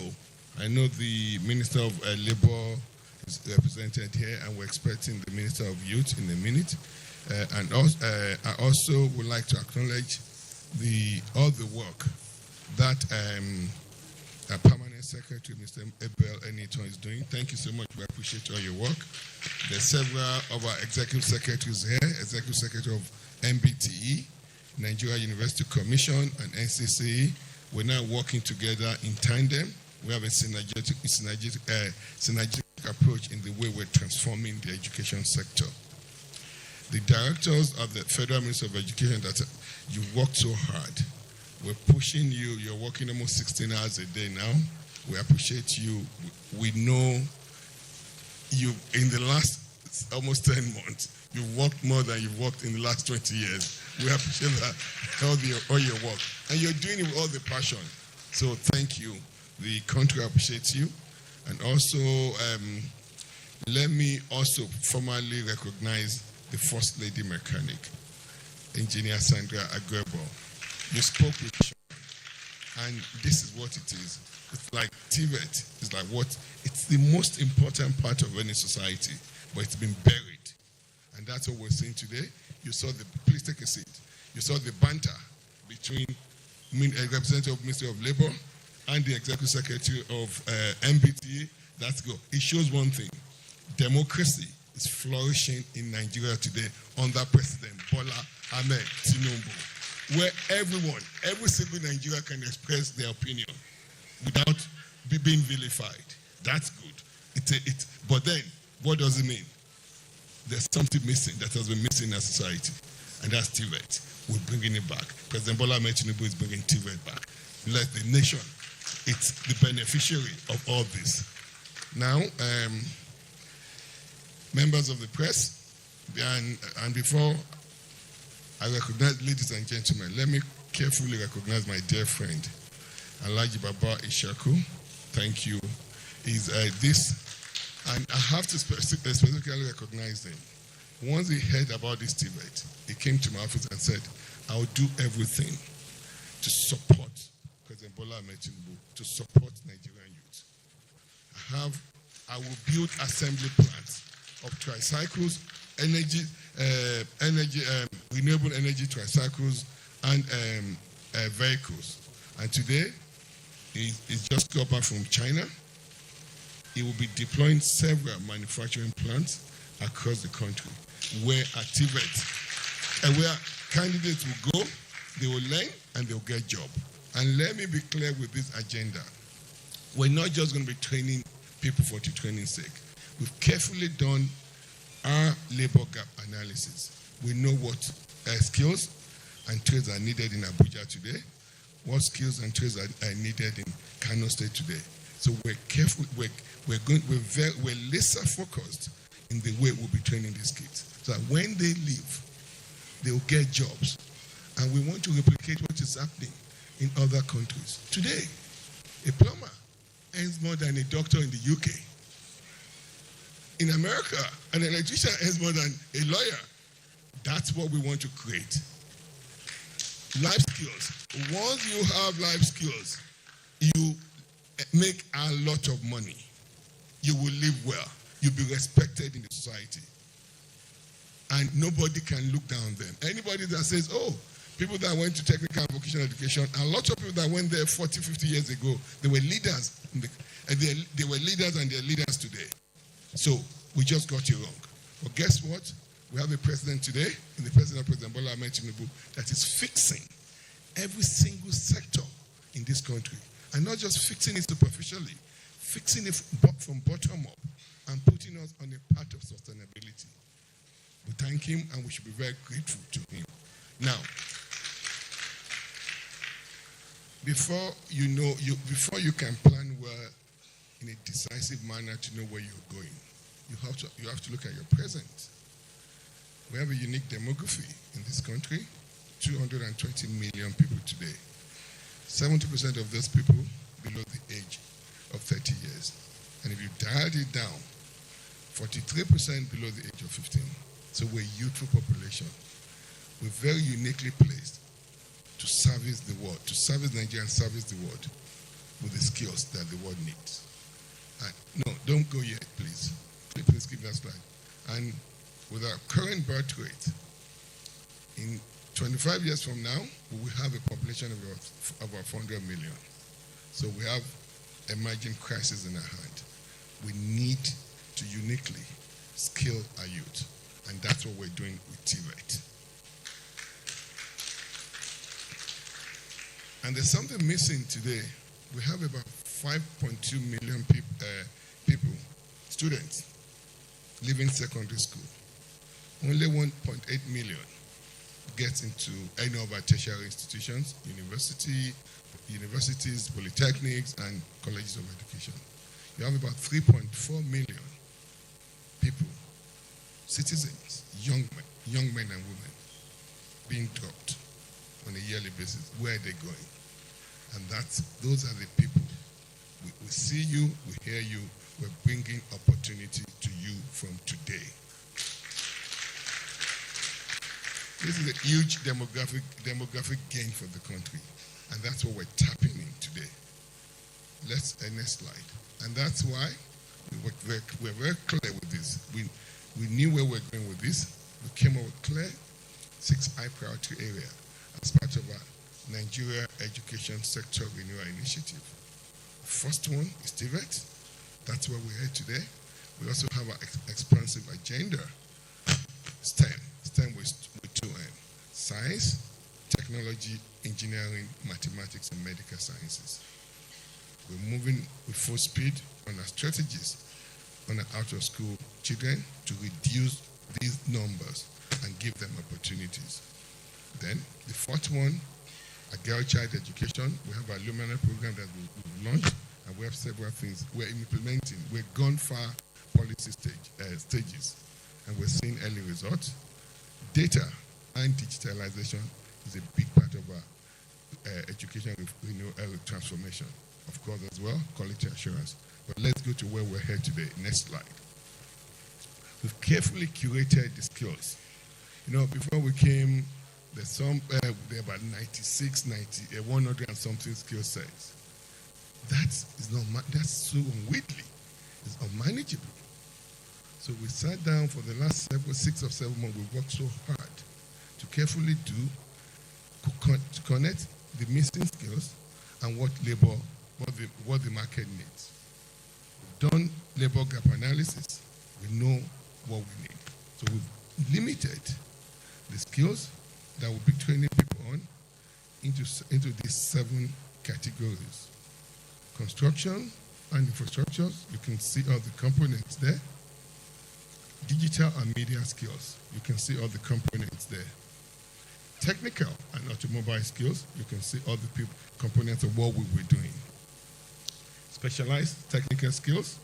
I know the Minister of Labor is represented here, and we're expecting the Minister of Youth in a minute. And also, I also would like to acknowledge all the work that our permanent Permanent Secretary, Mr. Abel Eniton, is doing. Thank you so much. We appreciate all your work. There's several of our executive secretaries here, Executive Secretary of MBTE, Nigeria University Commission, and NCCE. We're now working together in tandem. We have a synergetic approach in the way we're transforming the education sector. The directors of the Federal Ministry of Education, that you worked so hard. We're pushing you. You're working almost 16 hours a day now. We appreciate you. We know you in the last almost 10 months, you've worked more than you've worked in the last 20 years. We appreciate that, all your work. And you're doing it with all the passion. So thank you. The country appreciates you. And also, let me also formally recognize the First Lady Mechanic, Engineer Sandra Agwebo. You spoke with passion, and this is what it is. It's like TVET. It's like what? It's the most important part of any society, but it's been buried. And that's what we're seeing today. You saw please take a seat. You saw the banter between a representative of the Ministry of Labor and the Executive Secretary of MBTE. That's good. It shows one thing. Democracy is flourishing in Nigeria today under President Bola Ahmed Tinubu, where every single Nigerian can express their opinion without being vilified. That's good. But then, what does it mean? There's something missing that has been missing in our society, and that's TVET. We're bringing it back. President Bola Ahmed Tinubu is bringing TVET back. Let the nation, it's the beneficiary of all this. Now, members of the press, and before I recognize, ladies and gentlemen, let me carefully recognize my dear friend, Alhaji Baba Ishaku. Thank you. And I have to specifically recognize him. Once he heard about this TVET, he came to my office and said, I will do everything to support President Bola Ahmed Tinubu, to support Nigerian youth. I will build assembly plants of tricycles, renewable energy tricycles, and vehicles. And today, he's just got back from China. He will be deploying several manufacturing plants across the country where TVET and where candidates will go, they will learn and they'll get a job. And let me be clear with this agenda. We're not just going to be training people for training's sake. We've carefully done our labor gap analysis. We know what skills and trades are needed in Abuja today, what skills and trades are needed in Kano State today. So we're careful. We're laser focused in the way we'll be training these kids, so that when they leave, they'll get jobs. And we want to replicate what is happening in other countries. Today, a plumber earns more than a doctor in the UK. In America, an electrician earns more than a lawyer. That's what we want to create. Life skills. Once you have life skills, you make a lot of money. You will live well. You'll be respected in the society. And nobody can look down on them. Anybody that says, oh, people that went to technical and vocational education, a lot of people that went there 40, 50 years ago, they were leaders. They were leaders and they're leaders today. So we just got it wrong. But guess what? We have a president today, and the president, President Bola Ahmed Tinubu, that is fixing every single sector in this country. And not just fixing it superficially, fixing it from bottom up and putting us on a path of sustainability. We thank him and we should be very grateful to him. Now, before you can plan well in a decisive manner to know where you're going, you have to look at your present. We have a unique demography in this country, 220 million people today. 70% of those people below the age of 30 years. And if you dialed it down, 43% below the age of 15. So we're a youthful population. We're very uniquely placed to service the world, to service Nigeria and service the world with the skills that the world needs. No, don't go yet, please. Please keep that slide. And with our current birth rate, in 25 years from now, we will have a population of about 400 million. So we have emerging crisis in our hand. We need to uniquely skill our youth, and that's what we're doing with TVET. And there's something missing today. We have about 5.2 million people, students, leaving secondary school. Only 1.8 million gets into any of our tertiary institutions, universities, polytechnics, and colleges of education. You have about 3.4 million people, citizens, young men and women, being dropped on a yearly basis. Where are they going? And those are the people. We see you, we hear you, we're bringing opportunity to you from today. This is a huge demographic gain for the country, and that's what we're tapping in today. Next slide. And that's why we're very clear with this. We knew where we're going with this. We came up with clear 6 high priority areas as part of our Nigeria Education Sector Renewal Initiative. First one is TVET. That's where we're here today. We also have an expansive agenda. STEM with 2M. Science, technology, engineering, mathematics, and medical sciences. We're moving with full speed on our strategies on our out-of-school children to reduce these numbers and give them opportunities. Then, the fourth one, a girl child education. We have our Lumina program that we've launched, and we have several things we're implementing. We've gone far policy stages, and we're seeing early results. Data and digitalization is a big part of our education renewal transformation. Of course, as well, quality assurance. But let's go to where we're here today. Next slide. We've carefully curated the skills. Before we came, there are about 100 and something skill sets. That's so unwieldy. It's unmanageable. So we sat down for the last 6 or 7 months. We worked so hard to carefully to connect the missing skills and what the market needs. We've done labor gap analysis. We know what we need. So we've limited the skills that we'll be training people on into these 7 categories. Construction and infrastructures, you can see all the components there. Digital and media skills, you can see all the components there. Technical and automobile skills, you can see all the components of what we were doing. Specialized technical skills,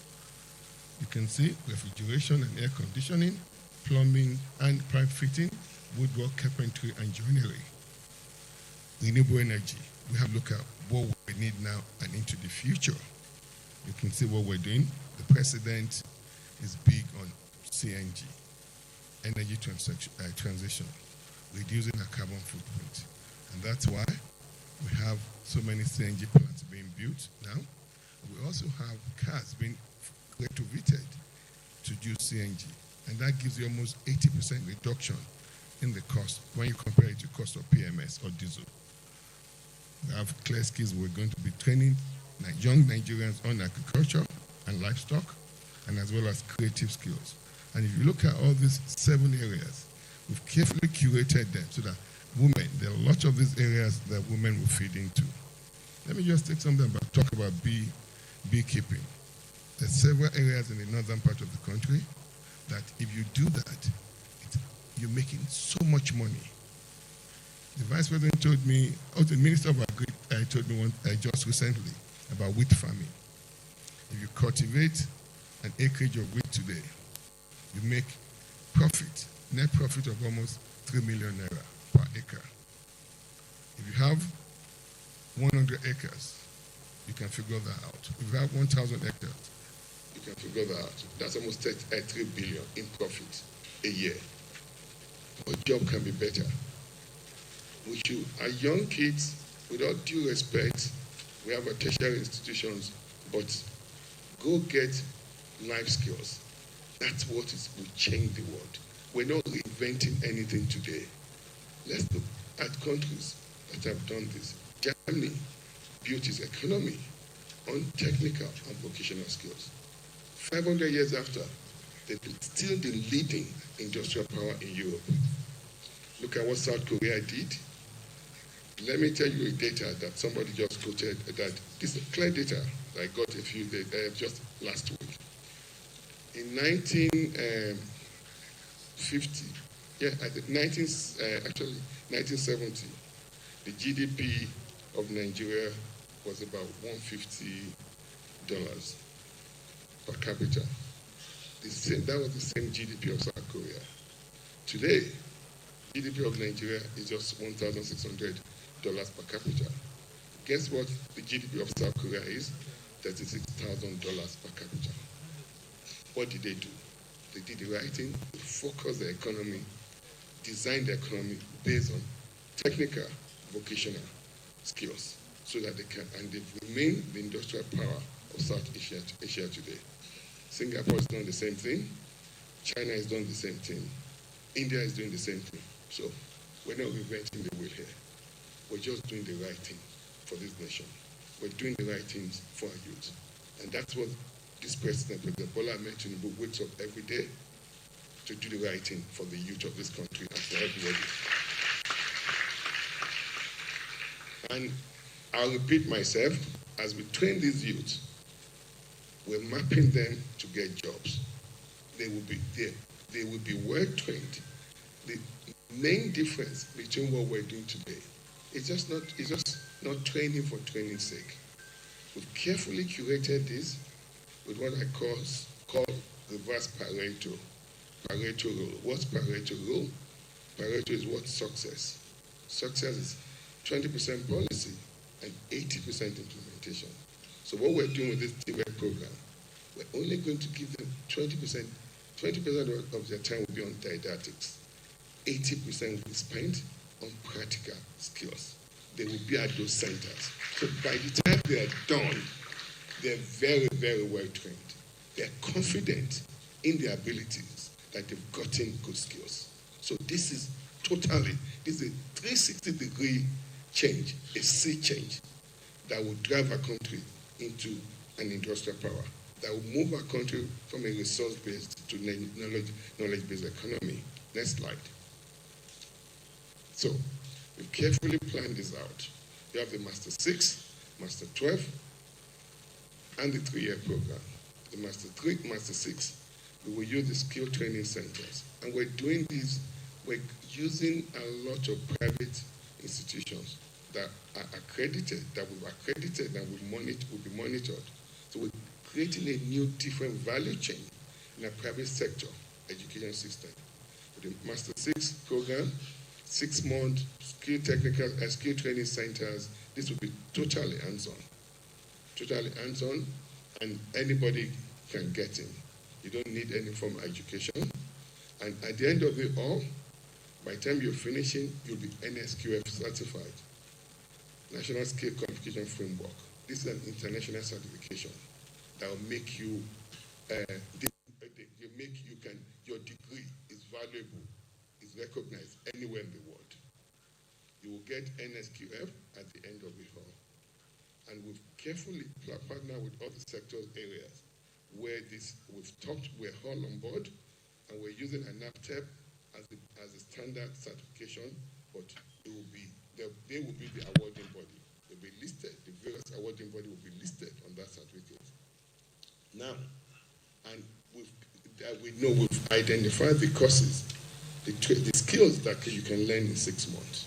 you can see refrigeration and air conditioning, plumbing and pipe fitting, woodwork, carpentry, and joinery. Renewable energy, we have looked at what we need now and into the future. You can see what we're doing. The president is big on CNG, energy transition, reducing our carbon footprint. And that's why we have so many CNG plants being built now. We also have cars being retrofitted to use CNG. And that gives you almost 80% reduction in the cost when you compare it to cost of PMS or diesel. We have clear skills. We're going to be training young Nigerians on agriculture and livestock, and as well as creative skills. And if you look at all these 7 areas, we've carefully curated them so that there are lots of these areas that women will feed into. Let me just take something about talk about beekeeping. There's several areas in the northern part of the country that if you do that, you're making so much money. The Vice President told me, the Minister of Agri told me just recently about wheat farming. If you cultivate an acreage of wheat today, you make net profit of almost 3 million naira per acre. If you have 100 acres, you can figure that out. If you have 1,000 hectares, you can figure that out. That's almost 3 billion in profit a year. What job can be better? Our young kids, with all due respect, we have our tertiary institutions, but go get life skills. That's what will change the world. We're not reinventing anything today. Let's look at countries that have done this. Germany built its economy on technical and vocational skills. 500 years after, they're still the leading industrial power in Europe. Look at what South Korea did. Let me tell you a data that somebody just quoted, that this is clear data that I got a few days, just last week. In 1950, actually 1970, the GDP of Nigeria was about $150 per capita. That was the same GDP of South Korea. Today, GDP of Nigeria is just $1,600 per capita. Guess what the GDP of South Korea is? $36,000 per capita. What did they do? They did the right thing. They focused the economy, designed the economy based on technical, vocational skills, so that they can, and they remain the industrial power of South Asia today. Singapore is doing the same thing. China is doing the same thing. India is doing the same thing. So we're not reinventing the wheel here. We're just doing the right thing for this nation. We're doing the right things for our youth. And that's what this president, President Bola Ahmed Tinubu, wakes up every day to do the right thing for the youth of this country and for everybody. And I'll repeat myself, as we train these youths, we're mapping them to get jobs. They will be there. They will be well trained. The main difference between what we're doing today is just not training for training's sake. We've carefully curated this with what I call reverse Pareto rule. What's Pareto rule? Pareto is what success. Success is 20% policy and 80% implementation. So what we're doing with this TVET program, we're only going to give them 20%. 20% of their time will be on didactics. 80% will be spent on practical skills. They will be at those centers. So by the time they are done, they're very, very well trained. They're confident in their abilities that they've gotten good skills. So this is a 360-degree change, a sea change that will drive our country into an industrial power, that will move our country from a resource-based to knowledge-based economy. Next slide. So we've carefully planned this out. You have the Master 6, Master 12, and the 3-year program. The Master 3, Master 6, we will use the skill training centers. And we're doing this, we're using a lot of private institutions that are accredited, that we've accredited and will be monitored. So we're creating a new, different value chain in a private sector education system. With the Master 6 program, 6-month skill training centers, this will be totally hands-on, and anybody can get in. You don't need any formal education. And at the end of it all, by the time you're finishing, you'll be NSQF certified, National Skill Qualification Framework. This is an international certification that will make you, your degree is valuable, is recognized anywhere in the world. You will get NSQF at the end of it all. And we've carefully partnered with other sector areas where we're all on board, and we're using an NAPTEP as a standard certification, but they will be the awarding body. They'll be listed, the various awarding body will be listed on that certificate. Now, and we've identified the courses, the skills that you can learn in 6 months.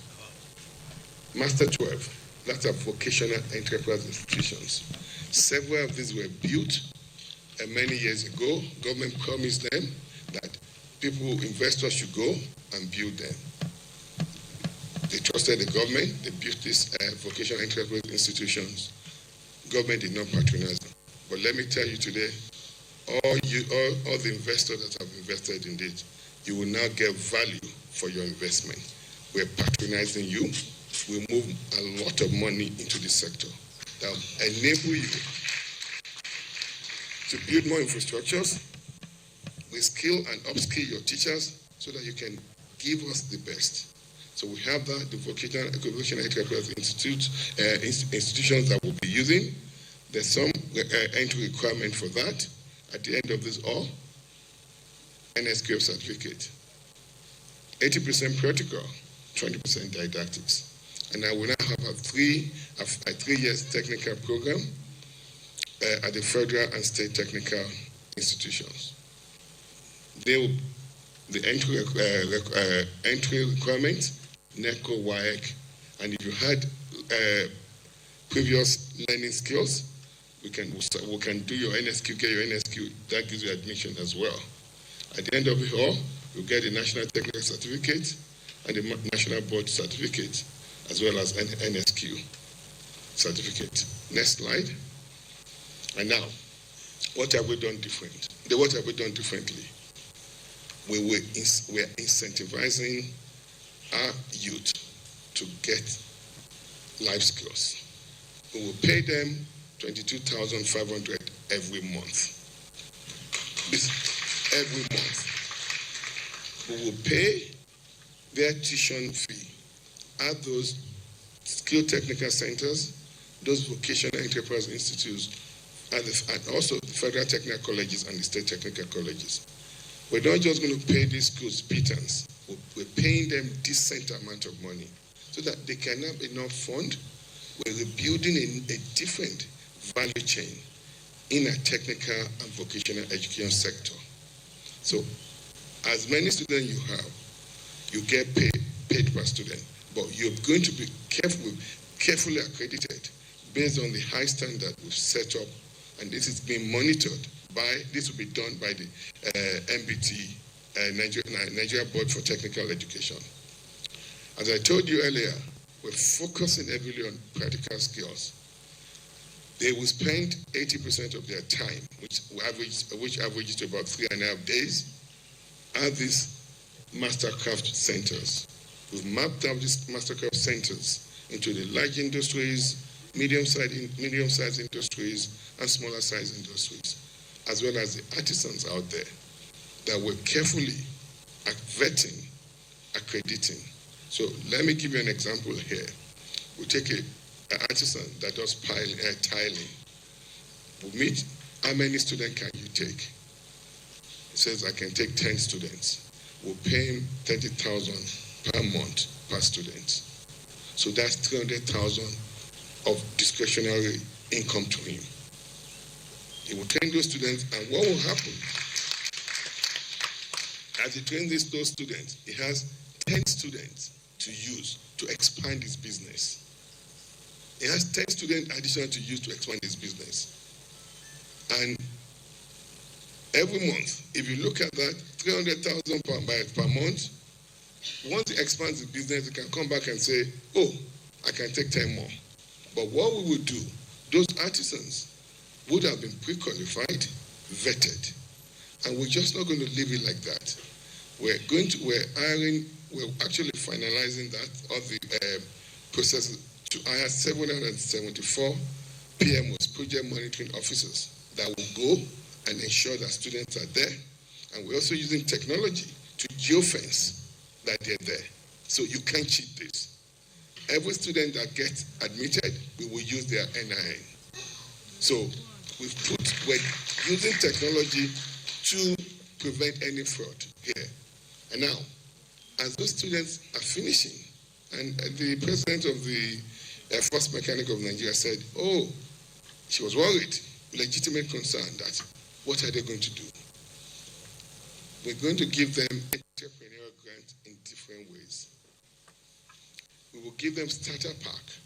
Master 12, that's our vocational enterprise institutions. Several of these were built many years ago. Government promised them that investors should go and build them. They trusted the government. They built these vocational enterprise institutions. Government did not patronize them. But let me tell you today, all the investors that have invested in this, you will now get value for your investment. We're patronizing you. We move a lot of money into this sector that will enable you to build more infrastructures. We skill and upskill your teachers so that you can give us the best. So we have the vocational enterprise institutions that we'll be using. There's some entry requirement for that. At the end of this all, NSQ certificate. 80% practical, 20% didactics. And I will now have a 3 years technical program at the federal and state technical institutions. The entry requirement, NECO, WAEC, and if you had previous learning skills, we can do your NSQ, get your NSQ, that gives you admission as well. At the end of it all, you get the National Technical Certificate and the National Board Certificate, as well as an NSQ certificate. Next slide. And now, what have we done different? What have we done differently? We're incentivizing our youth to get life skills. We will pay them $22,500 every month. Every month. We will pay their tuition fee at those skill technical centers, those vocational enterprise institutes, and also the federal technical colleges and the state technical colleges. We're not just going to pay these schools pittance. We're paying them decent amount of money so that they can have enough fund. We're building a different value chain in a technical and vocational education sector. So, as many students you have, you get paid per student, but you're going to be carefully accredited based on the high standard we've set up, and this is being monitored by, this will be done by the MBT, Nigeria Board for Technical Education. As I told you earlier, we're focusing heavily on practical skills. They will spend 80% of their time, which averages to about 3.5 days, at these mastercraft centers. We've mapped out these mastercraft centers into the large industries, medium-sized industries, and smaller-sized industries, as well as the artisans out there that we're carefully vetting, accrediting. So let me give you an example here. We take an artisan that does tiling. We meet, how many students can you take? He says, I can take 10 students. We'll pay him 30,000 per month per student. So that's 300,000 of discretionary income to him. He will train those students, and what will happen? As he trains those students, he has 10 students to use to expand his business. He has 10 students additional to use to expand his business. And every month, if you look at that, 300,000 per month, once he expands his business, he can come back and say, oh, I can take 10 more. But what we would do, those artisans would have been pre-qualified, vetted, and we're just not going to leave it like that. We're actually finalizing that, all the processes to hire 774 PMOs, project monitoring officers, that will go and ensure that students are there. And we're also using technology to geofence that they're there. So you can't cheat this. Every student that gets admitted, we will use their NIN. So we're using technology to prevent any fraud here. And now, as those students are finishing, and the president of the Air Force Mechanic of Nigeria said, oh, she was worried, legitimate concern that what are they going to do? We're going to give them entrepreneurial grants in different ways. We will give them starter pack.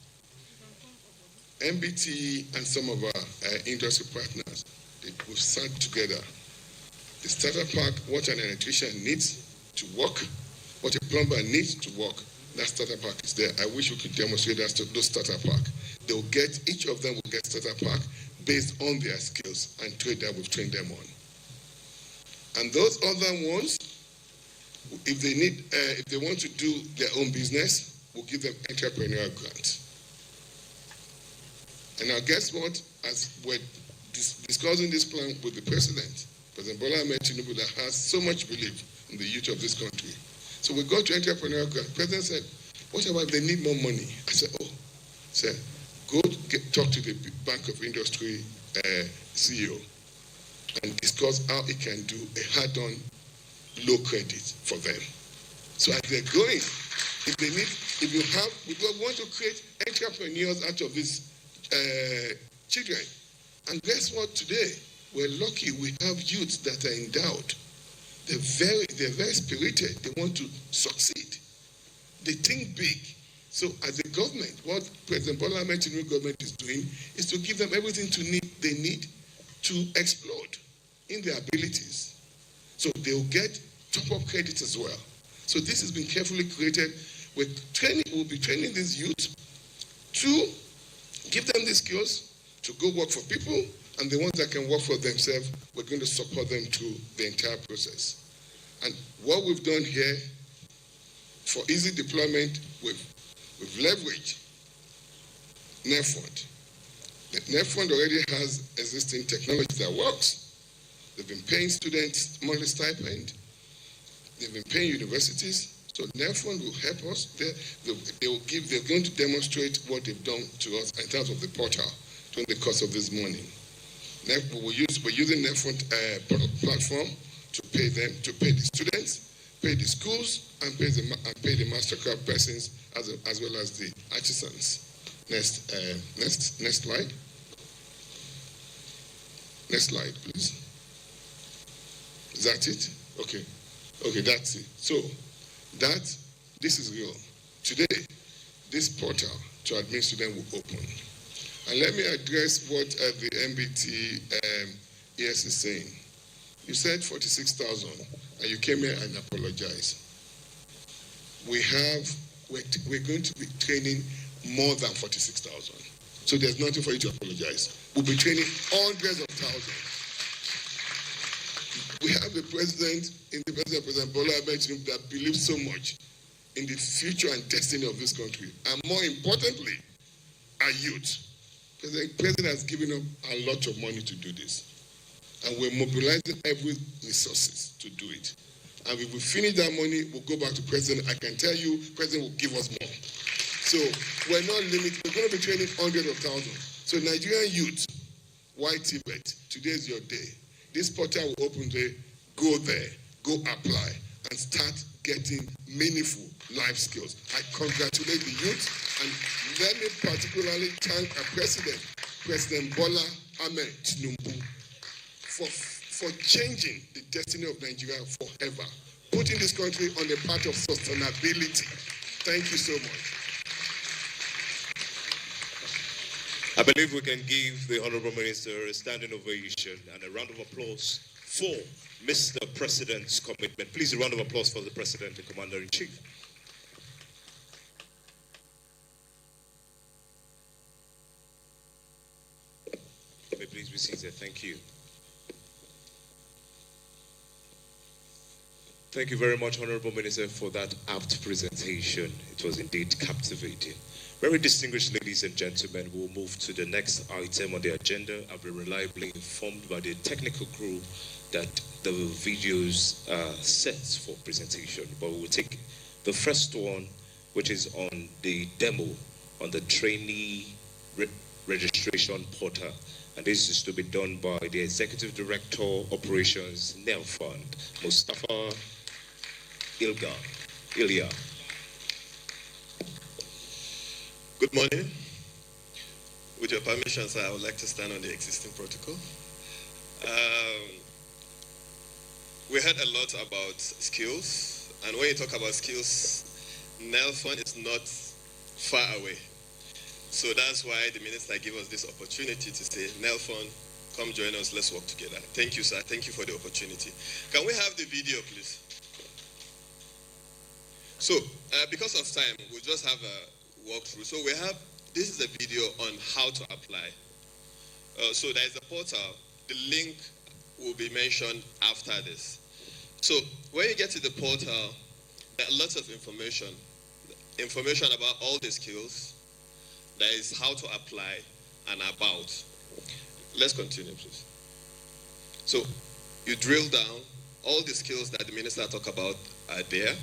MBT and some of our industry partners, we've sat together. The starter pack, what an electrician needs to work, what a plumber needs to work, that starter pack is there. I wish we could demonstrate that to those starter pack. Each of them will get starter pack based on their skills and trade that we've trained them on. And those other ones, if they want to do their own business, we'll give them entrepreneurial grants. And now guess what? As we're discussing this plan with the President Bola Ahmed Tinubu, that has so much belief in the youth of this country. So we go to entrepreneurial grant. The President said, what about if they need more money? I said, talk to the Bank of Industry CEO and discuss how it can do a hard-on low credit for them. So as they're going, we want to create entrepreneurs out of these children. And guess what? Today, we're lucky we have youths that are endowed. They're very spirited. They want to succeed. They think big. So as a government, what President Bola Ahmed Tinubu government is doing is to give them everything they need to explode in their abilities. So they'll get top-up credit as well. So this has been carefully created. We'll be training these youth to give them the skills to go work for people, and the ones that can work for themselves, we're going to support them through the entire process. And what we've done here for easy deployment, we've leveraged NEFund. The NEFund already has existing technology that works. They've been paying students monthly stipend. They've been paying universities. So NEFund will help us. They're going to demonstrate what they've done to us in terms of the portal during the course of this morning. We're using NEFund platform to pay them, to pay the students, pay the schools, and pay the MasterCard persons as well as the artisans. Next slide. Next slide, please. Is that it? Okay. Okay, that's it. So this is real. Today, this portal to admit students will open. And let me address what the MBT ES is saying. You said 46,000, and you came here and apologized. We're going to be training more than 46,000. So there's nothing for you to apologize. We'll be training hundreds of thousands. We have a president, President Bola Ahmed Tinubu, that believes so much in the future and destiny of this country. And more importantly, our youth. The president has given up a lot of money to do this. And we're mobilizing every resources to do it. And if we finish that money, we'll go back to president. I can tell you, president will give us more. So we're not limited. We're going to be training hundreds of thousands. So Nigerian youth, why TVET? Today is your day. This portal will open today. Go there, go apply, and start getting meaningful life skills. I congratulate the youth, and let me particularly thank our president, President Bola Ahmed Tinubu, for changing the destiny of Nigeria forever, putting this country on the path of sustainability. Thank you so much. I believe we can give the Honorable Minister a standing ovation and a round of applause for Mr. President's commitment. Please, a round of applause for the President and Commander-in-Chief. May please be seated. Thank you. Thank you very much, Honorable Minister, for that apt presentation. It was indeed captivating. Very distinguished ladies and gentlemen, we'll move to the next item on the agenda. I've been reliably informed by the technical crew that the videos are set for presentation, but we'll take the first one, which is on the demo on the trainee registration portal. And this is to be done by the Executive Director, Operations, NEFund, Mustafa Ilya. Good morning. With your permission, sir, I would like to stand on the existing protocol. We heard a lot about skills, and when you talk about skills, NEFund is not far away. So that's why the minister gave us this opportunity to say, NEFund, come join us, let's work together. Thank you, sir. Thank you for the opportunity. Can we have the video, please? So, because of time, we'll just have a walkthrough. So this is a video on how to apply. So there is a portal. The link will be mentioned after this. So when you get to the portal, there are lots of information about all the skills. There is how to apply and about. Let's continue, please. So you drill down, all the skills that the minister talked about are there.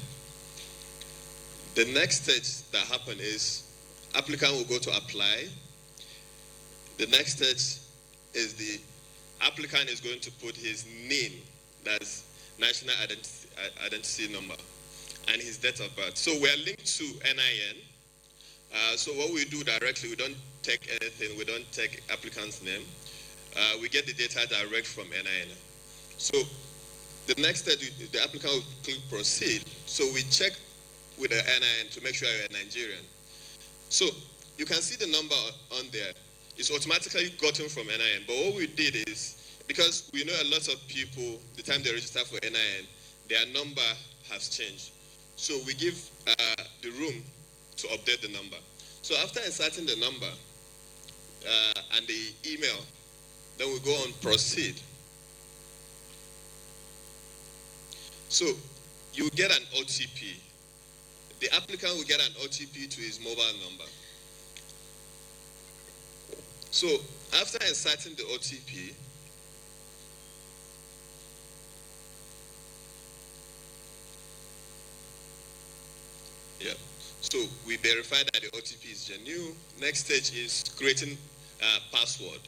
The next stage that happens is applicant will go to apply. The next stage is the applicant is going to put his NIN, that's National Identity Number, and his date of birth. So we are linked to NIN. So what we do directly, we don't take anything, we don't take applicant's name. We get the data direct from NIN. So the next step, the applicant will click proceed. So we check with the NIN to make sure you're Nigerian. So you can see the number on there. It's automatically gotten from NIN. But what we did is, because we know a lot of people, the time they register for NIN, their number has changed. So we give the room to update the number. So after inserting the number and the email, then we go on proceed. So you get an OTP. The applicant will get an OTP to his mobile number. So after inserting the OTP, so we verify that the OTP is genuine. Next stage is creating a password.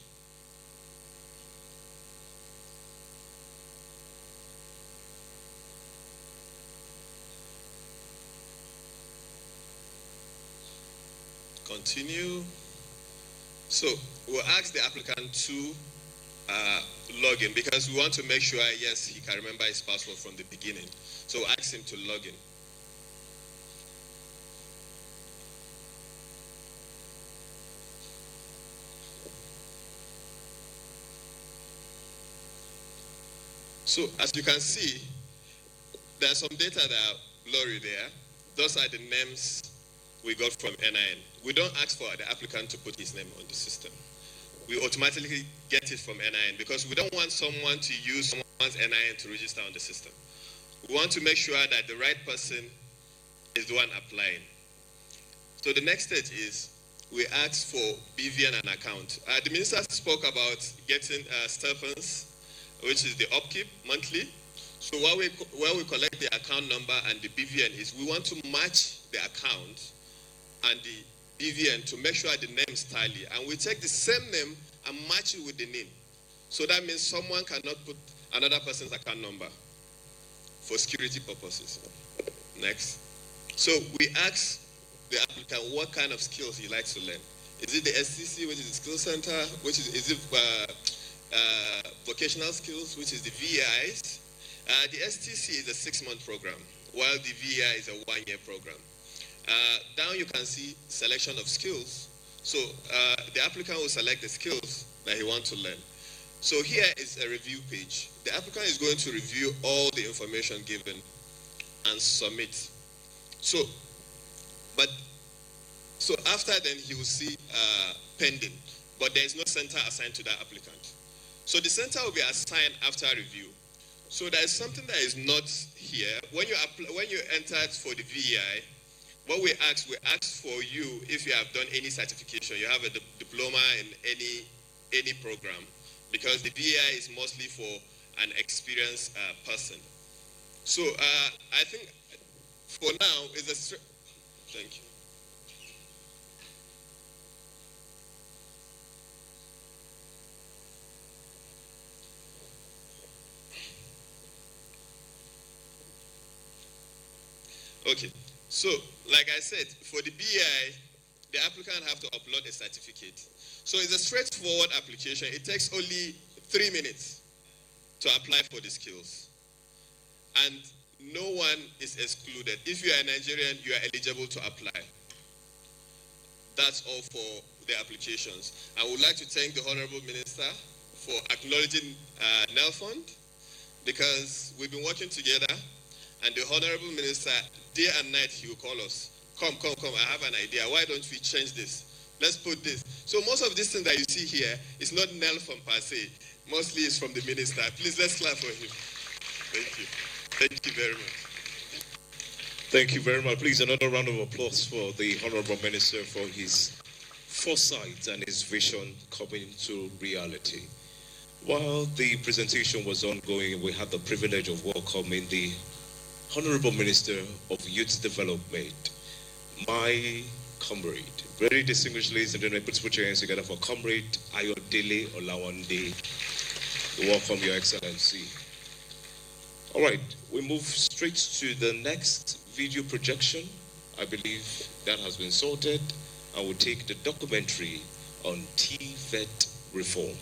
Continue. So we'll ask the applicant to log in because we want to make sure, yes, he can remember his password from the beginning. So we'll ask him to log in. So as you can see, there's some data that are blurry there. Those are the names we got from NIN. We don't ask for the applicant to put his name on the system. We automatically get it from NIN because we don't want someone to use someone's NIN to register on the system. We want to make sure that the right person is the one applying. So the next stage is we ask for BVN and account. The minister spoke about getting stipends, which is the upkeep monthly. So while we collect the account number and the BVN is we want to match the account and the BVN to make sure the names tally. And we take the same name and match it with the name. So that means someone cannot put another person's account number for security purposes. Next. So we ask the applicant what kind of skills he likes to learn. Is it the STC, which is the skill center, which is it vocational skills, which is the VEIs. The STC is a 6-month program, while the VEI is a 1-year program. Down you can see selection of skills. So the applicant will select the skills that he wants to learn. So here is a review page. The applicant is going to review all the information given and submit. So after then he will see pending, but there is no center assigned to that applicant. So the center will be assigned after review. So there is something that is not here. When you entered for the VEI, what we ask for you if you have done any certification, you have a diploma in any program, because the VEI is mostly for an experienced person. So I think for now is a thank you. Okay, so like I said, for the BEI, the applicant have to upload a certificate. So it's a straightforward application. It takes only 3 minutes to apply for the skills. And no one is excluded. If you are a Nigerian, you are eligible to apply. That's all for the applications. I would like to thank the Honorable Minister for acknowledging NELFund, because we've been working together. And the Honorable Minister, day and night, he will call us. Come, I have an idea. Why don't we change this? Let's put this. So most of this thing that you see here is not NELFund per se. Mostly it's from the minister. Please, let's clap for him. Thank you. Thank you very much. Thank you very much. Please, another round of applause for the Honorable Minister for his foresight and his vision coming to reality. While the presentation was ongoing, we had the privilege of welcoming the Honorable Minister of Youth Development, my comrade. Very distinguished ladies and gentlemen, please put your hands together for Comrade Ayodele Olawande. We welcome Your Excellency. All right, we move straight to the next video projection. I believe that has been sorted. I will take the documentary on TVET reform.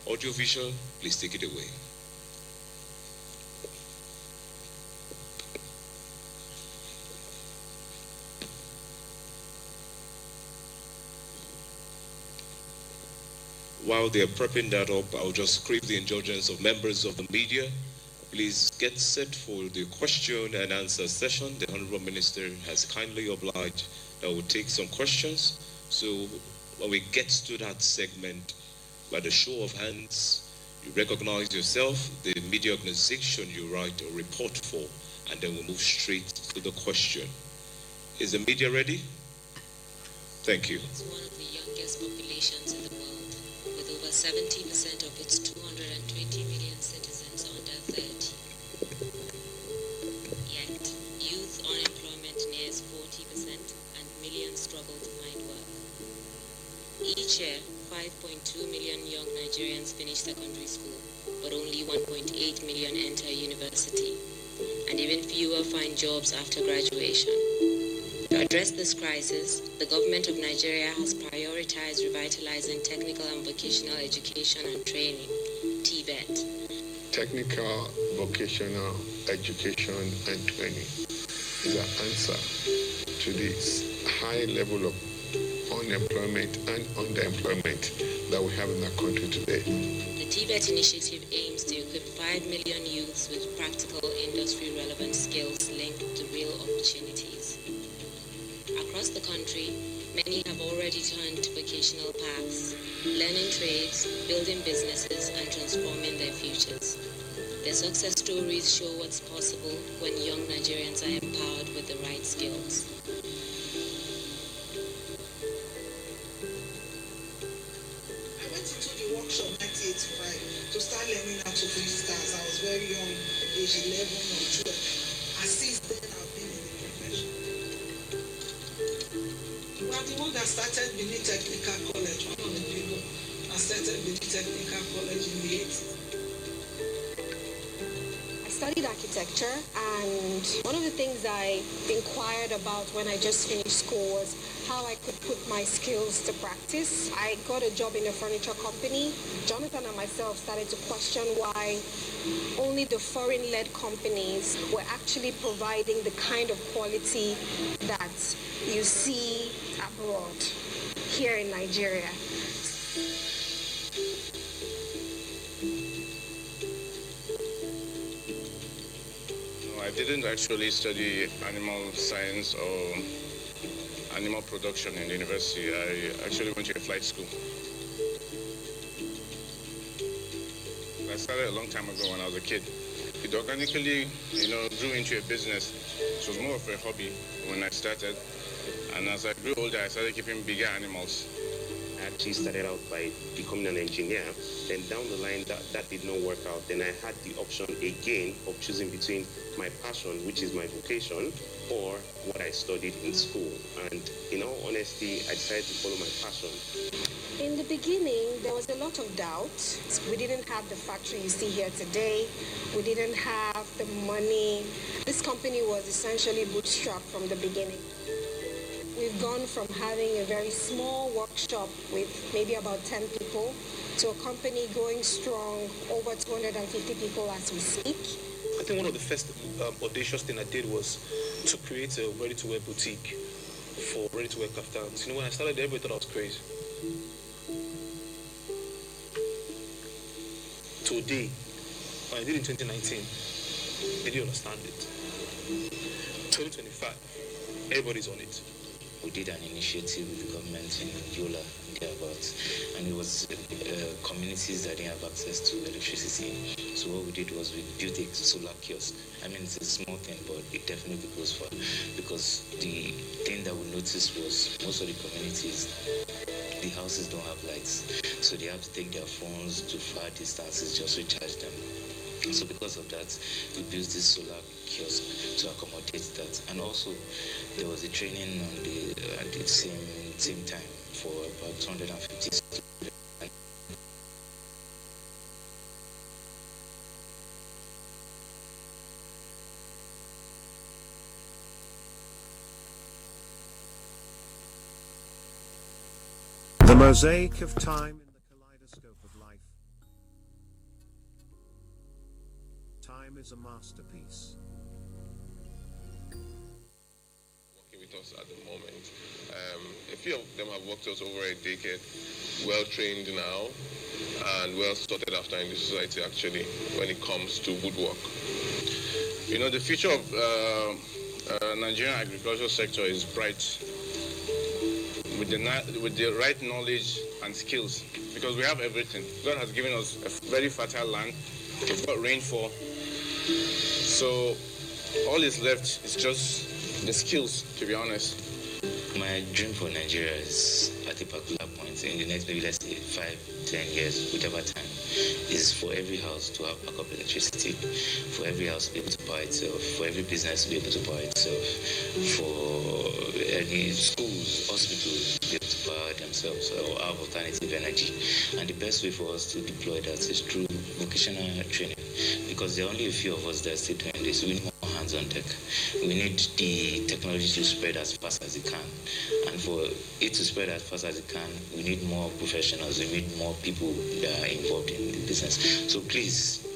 Audiovisual, please take it away. While they're prepping that up, I'll just crave the indulgence of members of the media. Please get set for the question and answer session. The Honorable Minister has kindly obliged that we'll take some questions. So when we get to that segment, by the show of hands, you recognize yourself, the media organization you write a report for, and then we'll move straight to the question. Is the media ready? Thank you. It's one of the youngest populations in the world, with over 70% of its 220 million citizens under 30. Yet, youth unemployment nears 40% and millions struggle to find work. Each year, 5.2 million young Nigerians finish secondary school, but only 1.8 million enter university, and even fewer find jobs after graduation. To address this crisis, the government of Nigeria has prioritized revitalizing technical and vocational education and training, TVET. Technical, vocational education and training is an answer to this high level of unemployment and underemployment that we have in our country today. The TVET initiative aims to equip 5 million youths with practical industry-relevant skills linked to real opportunities. Across the country, many have already turned to vocational paths, learning trades, building businesses, and transforming their futures. Their success stories show what's possible when young Nigerians are empowered with the right skills. I went into the workshop 1985 to start learning how to build cars. I was very young, age 11 or 12. And since then, I've been in the profession. We are the one that started Benin Technical College, one of the people that started Benin Technical College in the 80s. I studied architecture, and one of the things I inquired about when I just finished school was how I could put my skills to practice. I got a job in a furniture company. Jonathan and myself started to question why only the foreign-led companies were actually providing the kind of quality that you see abroad, here in Nigeria. I didn't actually study animal science or animal production in university. I actually went to a flight school. I started a long time ago when I was a kid. It organically, grew into a business. It was more of a hobby when I started. And as I grew older, I started keeping bigger animals. I actually started out by becoming an engineer. Then down the line, that did not work out. Then I had the option again of choosing between my passion, which is my vocation, or what I studied in school. And in all honesty, I decided to follow my passion. In the beginning, there was a lot of doubt. We didn't have the factory you see here today. We didn't have the money. This company was essentially bootstrapped from the beginning. We've gone from having a very small workshop with maybe about 10 people to a company going strong, over 250 people as we speak. I think one of the first audacious thing I did was to create a ready-to-wear boutique for ready-to-wear kaftans. When I started, everybody thought I was crazy. Today, when I did it in 2019, they didn't understand it. 2025, everybody's on it. We did an initiative with the government in Yola, thereabouts, and it was communities that didn't have access to electricity. So what we did was we built a solar kiosk. I mean, it's a small thing, but it definitely goes far, because the thing that we noticed was most of the communities, the houses don't have lights, so they have to take their phones to far distances just to charge them. So because of that, we built this solar kiosk to accommodate that. And also, there was a training on at the same time for about 250 students. The mosaic of time in the kaleidoscope of life. Time is a masterpiece. Working with us at the moment. A few of them have worked with us over a decade, well trained now, and well sorted after in the society actually when it comes to woodwork. You know, the future of Nigerian agricultural sector is bright. With the right knowledge and skills, because we have everything. God has given us a very fertile land. We've got rainfall. So all is left is just the skills, to be honest. My dream for Nigeria is at a particular point in the next, maybe let's say 5-10 years, whichever time, is for every house to have backup electricity, for every house to be able to power itself, for every business to be able to power itself, for any schools, hospitals to be able to power themselves or have alternative energy. And the best way for us to deploy that is through vocational training, because there are only a few of us that are still doing this. We need more hands on deck. We need the technology to spread as fast as it can. And for it to spread as fast as it can, we need more professionals. We need more people that are involved in the business. So please,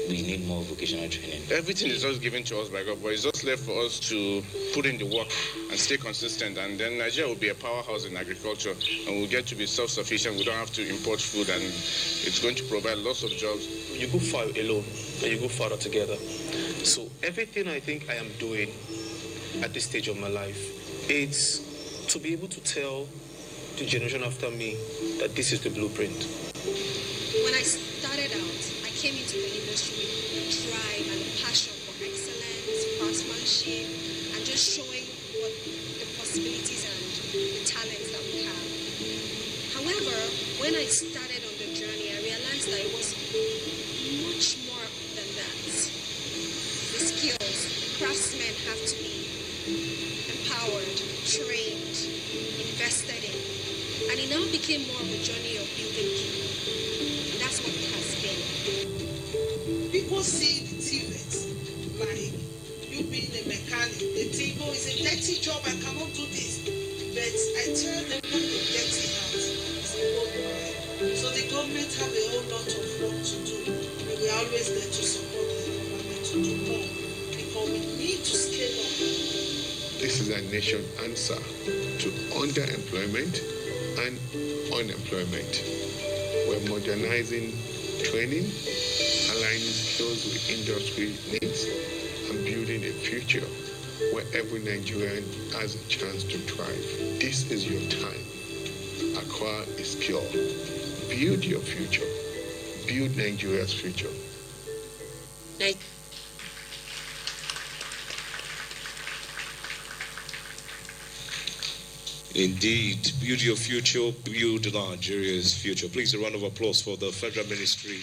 we need more vocational training. Everything is just given to us by God, but it's just left for us to put in the work and stay consistent. And then Nigeria will be a powerhouse in agriculture, and we'll get to be self-sufficient. We don't have to import food, and it's going to provide lots of jobs. You go far alone, and you go farther together. So everything I think I am doing at this stage of my life, it's to be able to tell the generation after me that this is the blueprint. When I started out, I came into the industry with drive and a passion for excellence, craftsmanship, and just showing what the possibilities and the talents that we have. However, when I started on the journey, I realized that it was much more than that. The skills, craftsmen have to be empowered, trained, invested in. And it now became more of a journey of building people. And that's what it has been. People see the TVET like you being a mechanic. They think, oh, it's a dirty job, I cannot do this. But I tell them not to dirty out. It's a good work. So the government have a whole lot of work to do. And we're always there to support the government to do more. Because we need to scale up. This is a nation answer to underemployment and unemployment. We're modernizing training, aligning skills with industry needs, and building a future where every Nigerian has a chance to thrive. This is your time. Acquire a skill. Build your future. Build Nigeria's future. Indeed, build your future, build Nigeria's future. Please, a round of applause for the Federal Ministry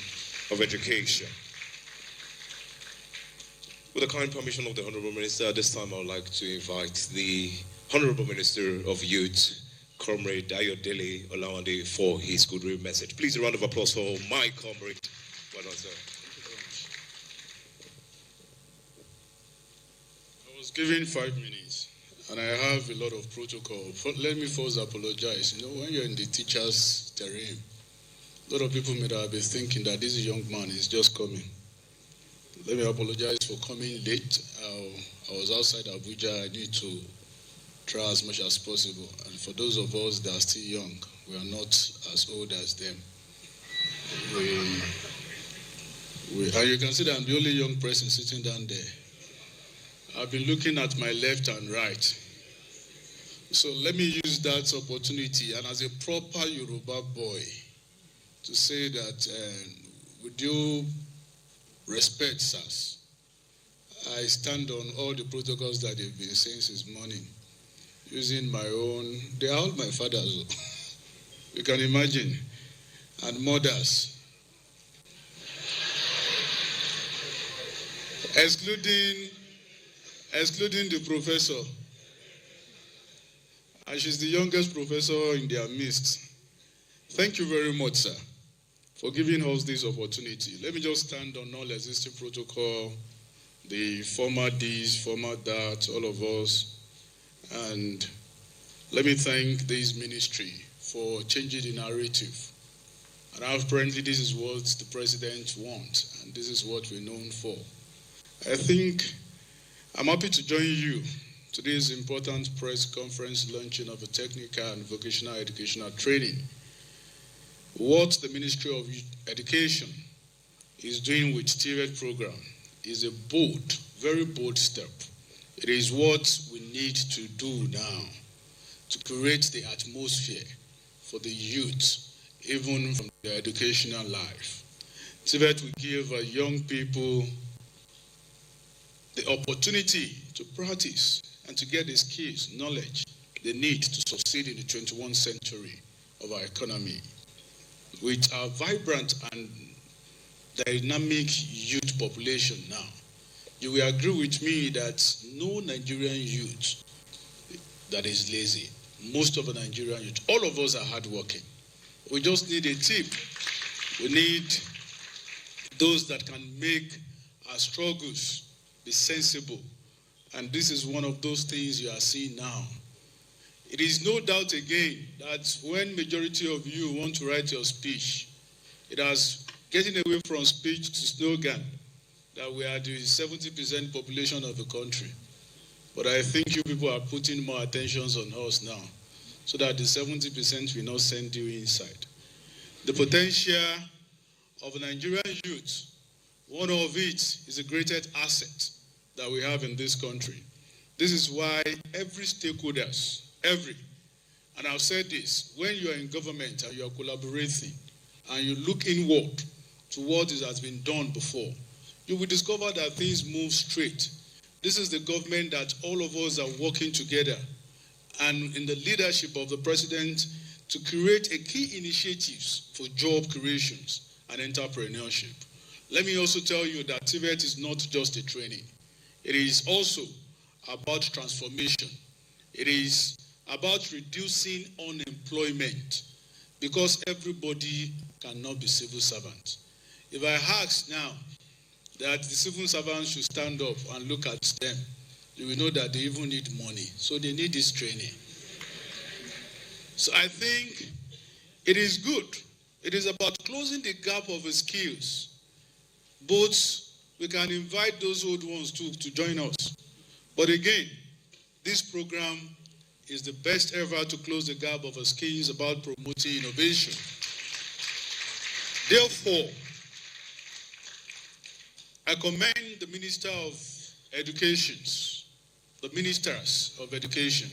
of Education. With the kind permission of the Honorable Minister, at this time I would like to invite the Honorable Minister of Youth, Comrade Ayodele Olawande, for his goodwill message. Please, a round of applause for my comrade. Well done, sir. I was given 5 minutes. And I have a lot of protocol. Let me first apologize. You know, when you're in the teacher's terrain, a lot of people may have been thinking that this young man is just coming. Let me apologize for coming late. I was outside Abuja. I need to try as much as possible. And for those of us that are still young, we are not as old as them. And you can see that I'm the only young person sitting down there. I've been looking at my left and right. So let me use that opportunity and as a proper Yoruba boy to say that with due respect, sirs, I stand on all the protocols that they've been saying since morning, using my own, they are all my fathers, you can imagine, and mothers. excluding the professor. And she's the youngest professor in their midst. Thank you very much, sir, for giving us this opportunity. Let me just stand on all existing protocol, the former this, former that, all of us. And let me thank this ministry for changing the narrative. And apparently this is what the president wants, and this is what we're known for. I think I'm happy to join you to this important press conference launching of a technical and vocational educational training. What the Ministry of Education is doing with TVET program is a bold, very bold step. It is what we need to do now to create the atmosphere for the youth, even from their educational life. TVET will give young people the opportunity to practice and to get the skills, knowledge they need to succeed in the 21st century of our economy. With our vibrant and dynamic youth population now, you will agree with me that no Nigerian youth that is lazy. Most of the Nigerian youth, all of us are hardworking. We just need a tip. We need those that can make our struggles be sensible. And this is one of those things you are seeing now. It is no doubt again that when majority of you want to write your speech, it has getting away from speech to slogan that we are the 70% population of the country. But I think you people are putting more attention on us now so that the 70% will not send you inside. The potential of Nigerian youth, one of it is the greatest asset that we have in this country. This is why every stakeholders, and I've said this, when you are in government and you are collaborating and you look inward to what has been done before, you will discover that things move straight. This is the government that all of us are working together and in the leadership of the president to create a key initiatives for job creations and entrepreneurship. Let me also tell you that TVET is not just a training. It is also about transformation. It is about reducing unemployment because everybody cannot be civil servants. If I ask now that the civil servants should stand up and look at them, you will know that they even need money. So they need this training. So I think it is good. It is about closing the gap of the skills. Both we can invite those old ones too to join us. But again, this program is the best ever to close the gap of the skills about promoting innovation. Therefore, I commend the Minister of Education, the Ministers of Education,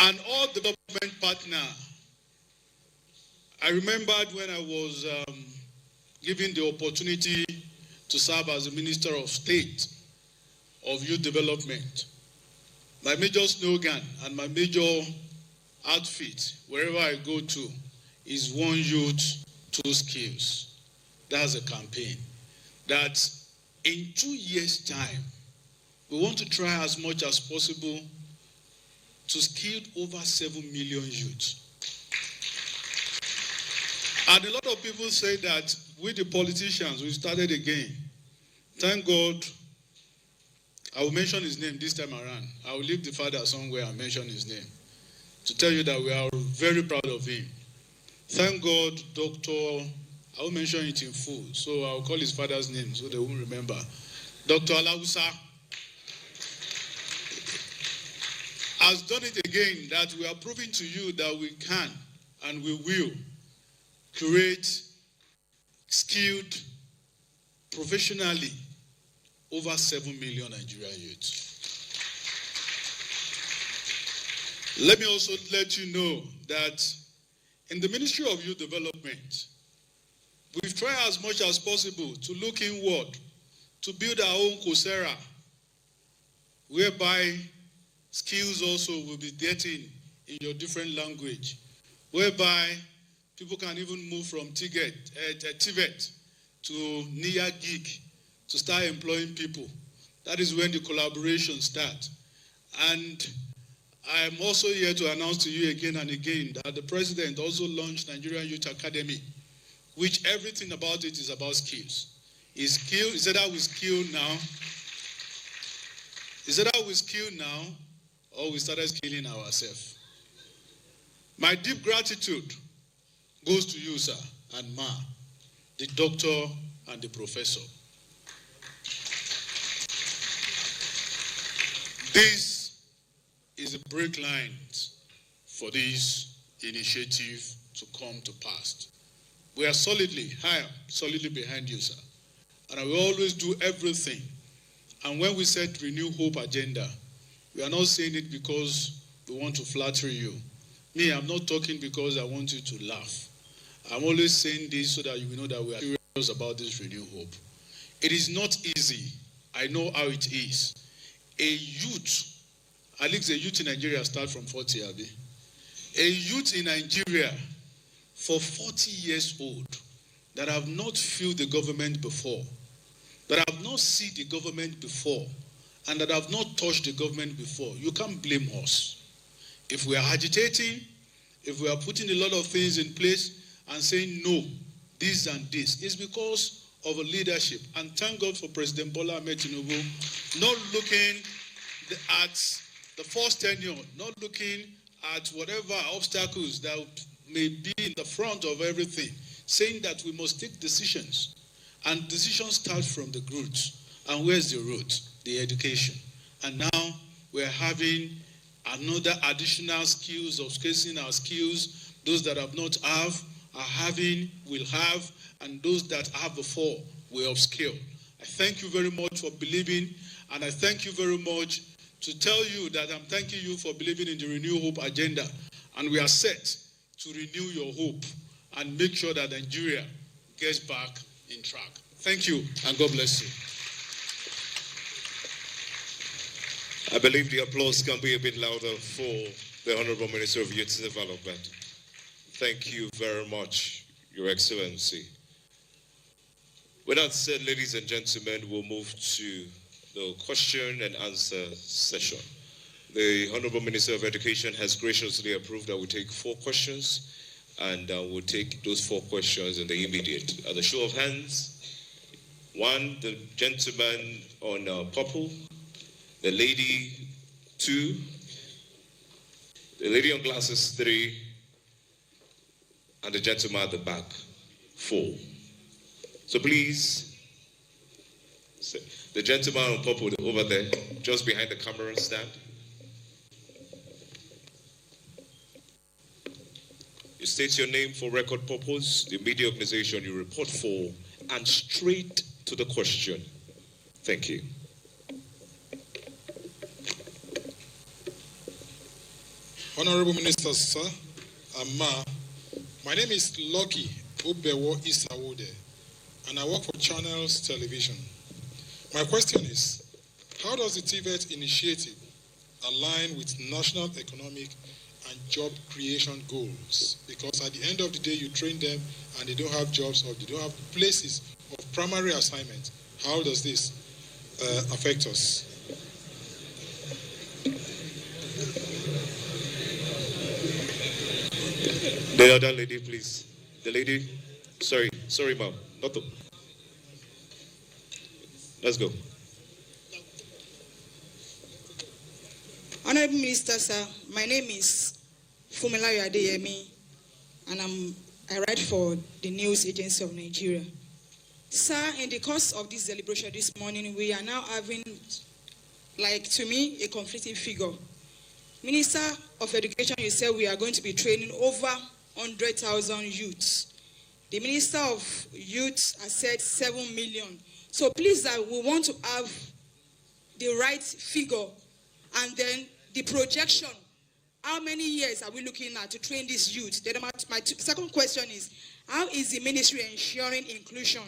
and all the government partners. I remembered when I was given the opportunity to serve as the Minister of State of Youth Development. My major slogan and my major outfit, wherever I go to, is one youth, two skills. That's a campaign. That in 2 years' time, we want to try as much as possible to skill over 7 million youths. And a lot of people say that with the politicians, we started again. Thank God, I will mention his name this time around. I will leave the father somewhere and mention his name to tell you that we are very proud of him. Thank God, Dr. I will mention it in full, so I'll call his father's name so they won't remember. Dr. Alausa has done it again, that we are proving to you that we can and we will create skilled, professionally, over 7 million Nigerian youths. Let me also let you know that in the Ministry of Youth Development, we've tried as much as possible to look inward, to build our own Coursera, whereby skills also will be getting in your different language, whereby people can even move from TVET to near gig to start employing people. That is when the collaboration starts. And I am also here to announce to you again and again that the president also launched Nigerian Youth Academy, which everything about it is about skills. Is it that we skill now? Is it that we skill now, or we started skilling ourselves? My deep gratitude goes to you, sir, and Ma, the doctor and the professor. This is a break line for this initiative to come to pass. We are solidly behind you, sir. And I will always do everything. And when we said Renew Hope agenda, we are not saying it because we want to flatter you. Me, I'm not talking because I want you to laugh. I'm always saying this so that you will know that we are serious about this Renew Hope. It is not easy. I know how it is. A youth, at least a youth in Nigeria start from 40, Abi. A youth in Nigeria for 40 years old that have not felt the government before, that have not seen the government before, and that have not touched the government before, you can't blame us. If we are agitating, if we are putting a lot of things in place and saying no, this and this, it's because of a leadership. And thank God for President Bola Ahmed Tinubu not looking at the first tenure, not looking at whatever obstacles that may be in the front of everything, saying that we must take decisions. And decisions start from the roots. And where's the root? The education. And now we're having another additional skills of scaling our skills. Those that have not have, are having, will have, and those that have before will upskill. I thank you very much for believing, and I thank you very much to tell you that I'm thanking you for believing in the Renew Hope agenda, and we are set to renew your hope and make sure that Nigeria gets back in track. Thank you, and God bless you. I believe the applause can be a bit louder for the Honorable Minister of Youth Development. Thank you very much, Your Excellency. With that said, ladies and gentlemen, we'll move to the question and answer session. The Honorable Minister of Education has graciously approved that we take 4 questions, and we'll take those 4 questions in the immediate. At the show of hands, 1, the gentleman on purple, the lady 2, the lady on glasses 3, and the gentleman at the back 4. So please, the gentleman on purple over there, just behind the camera stand. You state your name for record purpose, the media organization you report for, and straight to the question. Thank you. Honorable Minister, sir, Ma, my name is Lucky Obewo Isawode, and I work for Channels Television. My question is, how does the TVET initiative align with national economic and job creation goals? Because at the end of the day, you train them and they don't have jobs or they don't have places of primary assignment. How does this affect us? The other lady, please. The lady, sorry, ma'am. Not the. Let's go. Honorable Minister, sir, my name is Fumilayo Adeyemi, and I write for the News Agency of Nigeria. Sir, in the course of this deliberation this morning, we are now having, to me, a conflicting figure. Minister of Education, you said we are going to be training over 100,000 youths. The Minister of Youth has said 7 million. So please, we want to have the right figure and then the projection. How many years are we looking at to train these youth? Then my second question is, how is the ministry ensuring inclusion,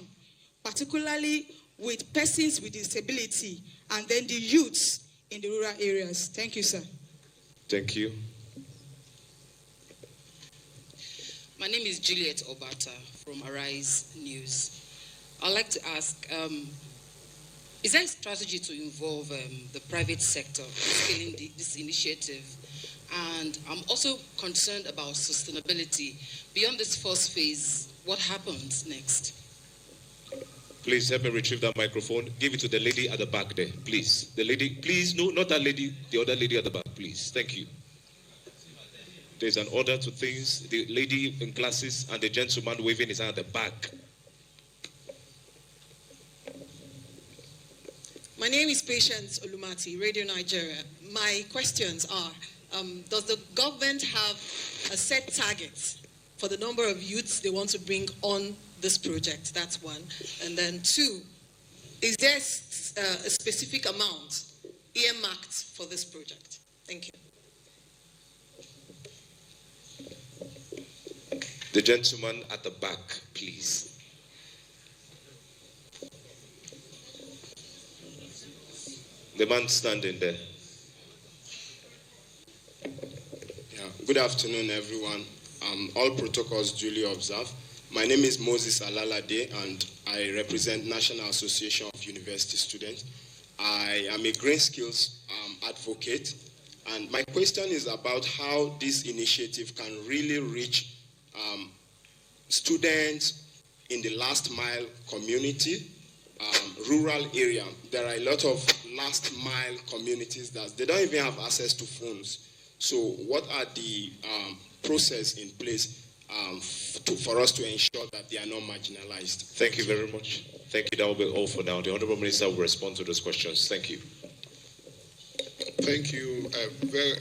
particularly with persons with disability and then the youths in the rural areas? Thank you, sir. Thank you. My name is Juliet Obata from Arise News. I'd like to ask, is there a strategy to involve the private sector in scaling this initiative? And I'm also concerned about sustainability. Beyond this first phase, what happens next? Please help me retrieve that microphone. Give it to the lady at the back there, please. The lady, please, no, not that lady, the other lady at the back, please. Thank you. There's an order to things. The lady in glasses and the gentleman waving his hand at the back. My name is Patience Olumati, Radio Nigeria. My questions are, does the government have a set target for the number of youths they want to bring on this project? That's one. And then two, is there a specific amount earmarked for this project? Thank you. The gentleman at the back, please. The man standing there. Yeah. Good afternoon, everyone. All protocols duly observed. My name is Moses Alalade, and I represent National Association of University Students. I am a green skills advocate, and my question is about how this initiative can really reach students in the last mile community, rural area. There are a lot of last mile communities that they don't even have access to phones. So what are the process in place for us to ensure that they are not marginalized? Thank you very much. Thank you. That will be all for now. The Honorable Minister will respond to those questions. Thank you. Thank you. Very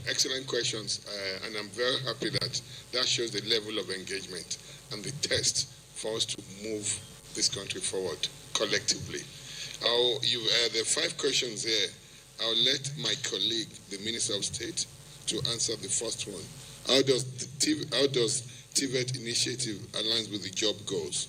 excellent questions, and I'm very happy that that shows the level of engagement and the test for us to move this country forward collectively. The 5 questions here, I'll let my colleague, the Minister of State, to answer the first one. How does TVET initiative align with the job goals?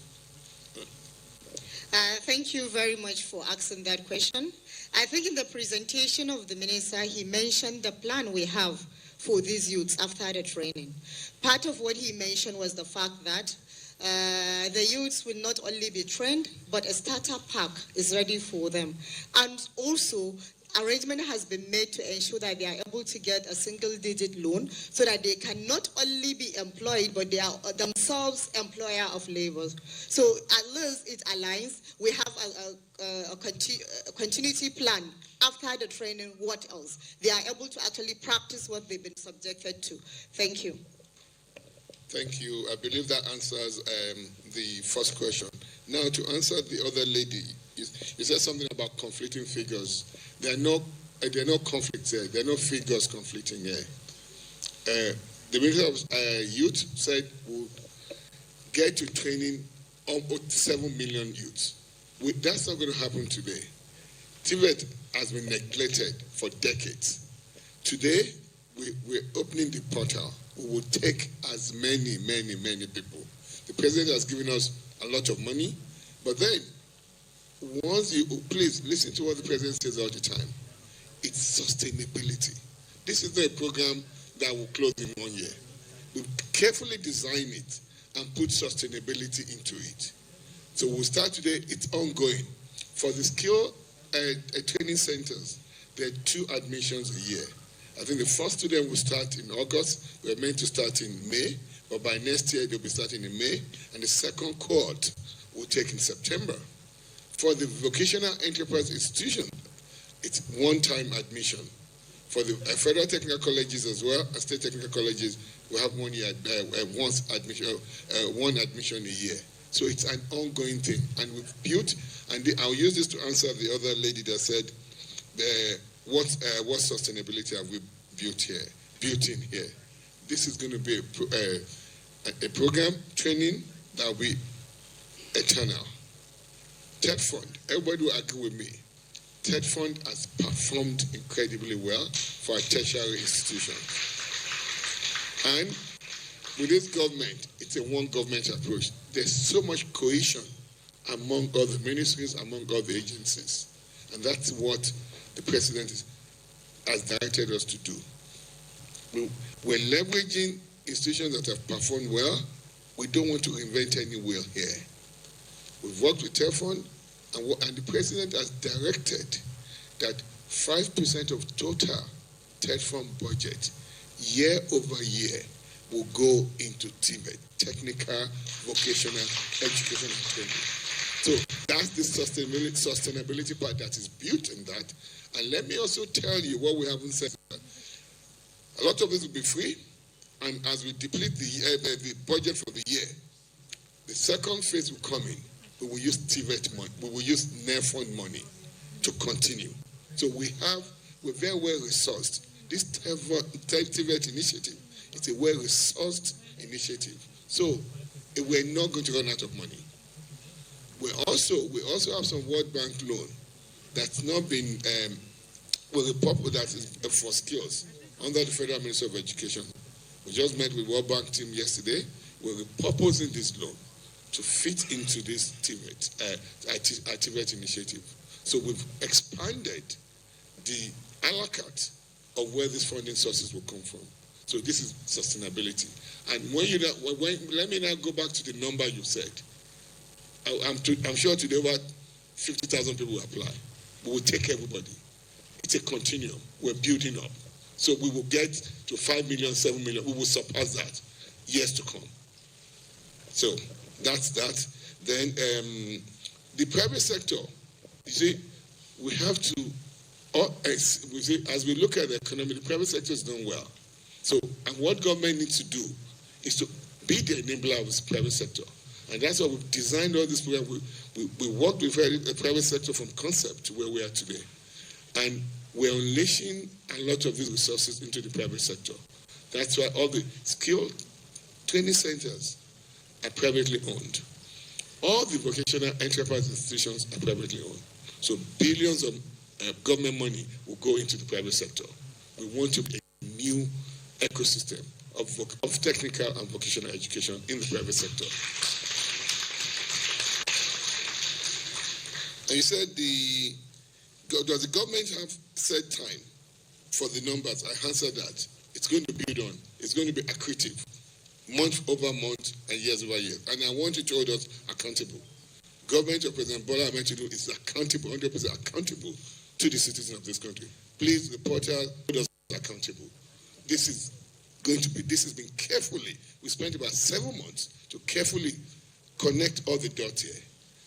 Thank you very much for asking that question. I think in the presentation of the minister, he mentioned the plan we have for these youths after the training. Part of what he mentioned was the fact that the youths will not only be trained, but a starter pack is ready for them. And also, arrangement has been made to ensure that they are able to get a single-digit loan so that they can not only be employed, but they are themselves employer of labor. So at least it aligns. We have a continuity plan. After the training, what else? They are able to actually practice what they've been subjected to. Thank you. Thank you. I believe that answers the first question. Now, to answer the other lady, you said something about conflicting figures. There are no conflicts there. There are no figures conflicting here. The Minister of Youth said we'll get to training almost 7 million youths. That's not going to happen today. TVET has been neglected for decades. Today, we're opening the portal. We will take as many people. The President has given us a lot of money, but then once you, please listen to what the President says all the time. It's sustainability. This is not a program that will close in 1 year. We carefully design it and put sustainability into it. So we'll start today, it's ongoing. For the skill training centers, there are 2 admissions a year. I think the first student will start in August. We're meant to start in May, but by next year they'll be starting in May, and the second cohort will take in September. For the vocational enterprise institution, it's one-time admission. For the federal technical colleges as well as state technical colleges, we have 1 year, one admission a year. So it's an ongoing thing, and we've built. And I'll use this to answer the other lady that said, what sustainability have we built in here? This is going to be a program training that will be eternal. TED Fund, everybody will agree with me. TED Fund has performed incredibly well for our tertiary institutions. And with this government, it's a one government approach. There's so much cohesion among all the ministries, among all the agencies. And that's what the President has directed us to do. We're leveraging institutions that have performed well. We don't want to invent any wheel here. We've worked with TEFON, and the president has directed that 5% of total TEFON budget year over year will go into TVET, technical, vocational, education and training. So that's the sustainability part that is built in that. And let me also tell you what we haven't said. A lot of this will be free, and as we deplete the budget for the year, the second phase will come in. We will use TVET money, we will use NEFON money to continue. So we're very well resourced. This TVET initiative, it's a well-resourced initiative. So we're not going to run out of money. We also have some World Bank loan that's not been with a purpose that is for skills under the Federal Ministry of Education. We just met with World Bank team yesterday. We're repurposing this loan to fit into this TVET initiative. So we've expanded the a la carte of where these funding sources will come from. So this is sustainability. And let me now go back to the number you said. I'm sure today over 50,000 people will apply. We will take everybody. It's a continuum. We're building up. So we will get to 5 million, 7 million. We will surpass that years to come. So that's that. Then the private sector, you see, we have to, as we look at the economy, the private sector is doing well. So, and what government needs to do is to be the enabler of this private sector. And that's why we've designed all this program. We worked with the private sector from concept to where we are today. And we're unleashing a lot of these resources into the private sector. That's why all the skilled training centers are privately owned. All the vocational enterprise institutions are privately owned. So billions of government money will go into the private sector. We want to be a new ecosystem of technical and vocational education in the private sector. And you said does the government have set time for the numbers? I answered that. It's going to build on. It's going to be accretive, month over month and years over years. And I want you to hold us accountable. Government of President Bola Ahmed Tinubu is accountable, 100% accountable to the citizens of this country. Please, the portal, hold us accountable. This has been carefully, we spent about 7 months to carefully connect all the dots here.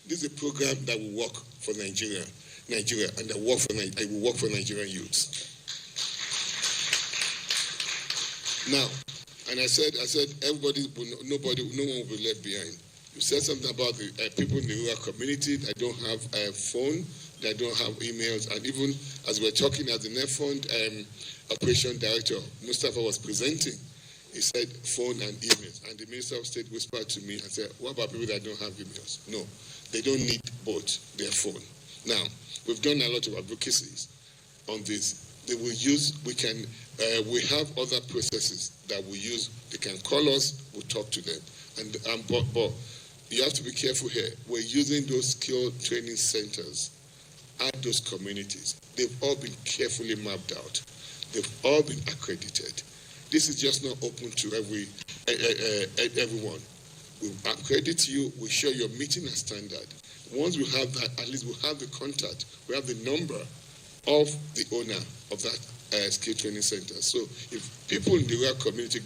This is a program that will work for Nigeria, and that will work for Nigerian youths. Now, and I said, no one will be left behind. You said something about the people in the rural community that don't have a phone, that don't have emails, and even as we're talking as the NEFON operation director, Mustafa was presenting, he said phone and emails. And the Minister of State whispered to me and said, what about people that don't have emails? No, they don't need both their phone. Now, we've done a lot of advocacies on this. We have other processes that we use. They can call us, we'll talk to them. But you have to be careful here. We're using those skill training centers at those communities. They've all been carefully mapped out. They've all been accredited. This is just not open to everyone. We accredit you, we show you're meeting a standard. Once we have that, at least we'll have the contact, we have the number of the owner of that skill training center. So if people in the rural community,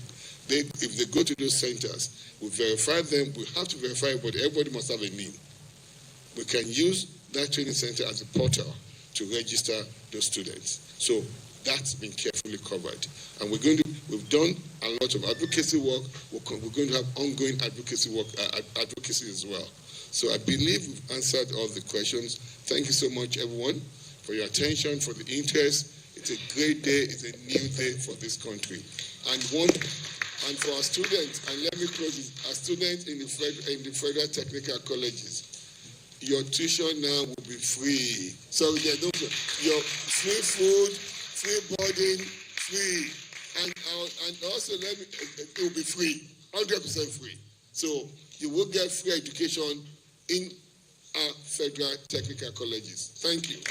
if they go to those centers, we verify them, we have to verify everybody. Everybody must have a name. We can use that training center as a portal to register those students. So that's been carefully covered. And we've done a lot of advocacy work. We're going to have ongoing advocacy work, advocacy as well. So I believe we've answered all the questions. Thank you so much, everyone, for your attention, for the interest. It's a great day. It's a new day for this country. And for our students, and let me close this, our students in the federal technical colleges, your tuition now will be free. So your free food, free boarding, free, and also it will be free, 100% free. So you will get free education in our federal technical colleges. Thank you.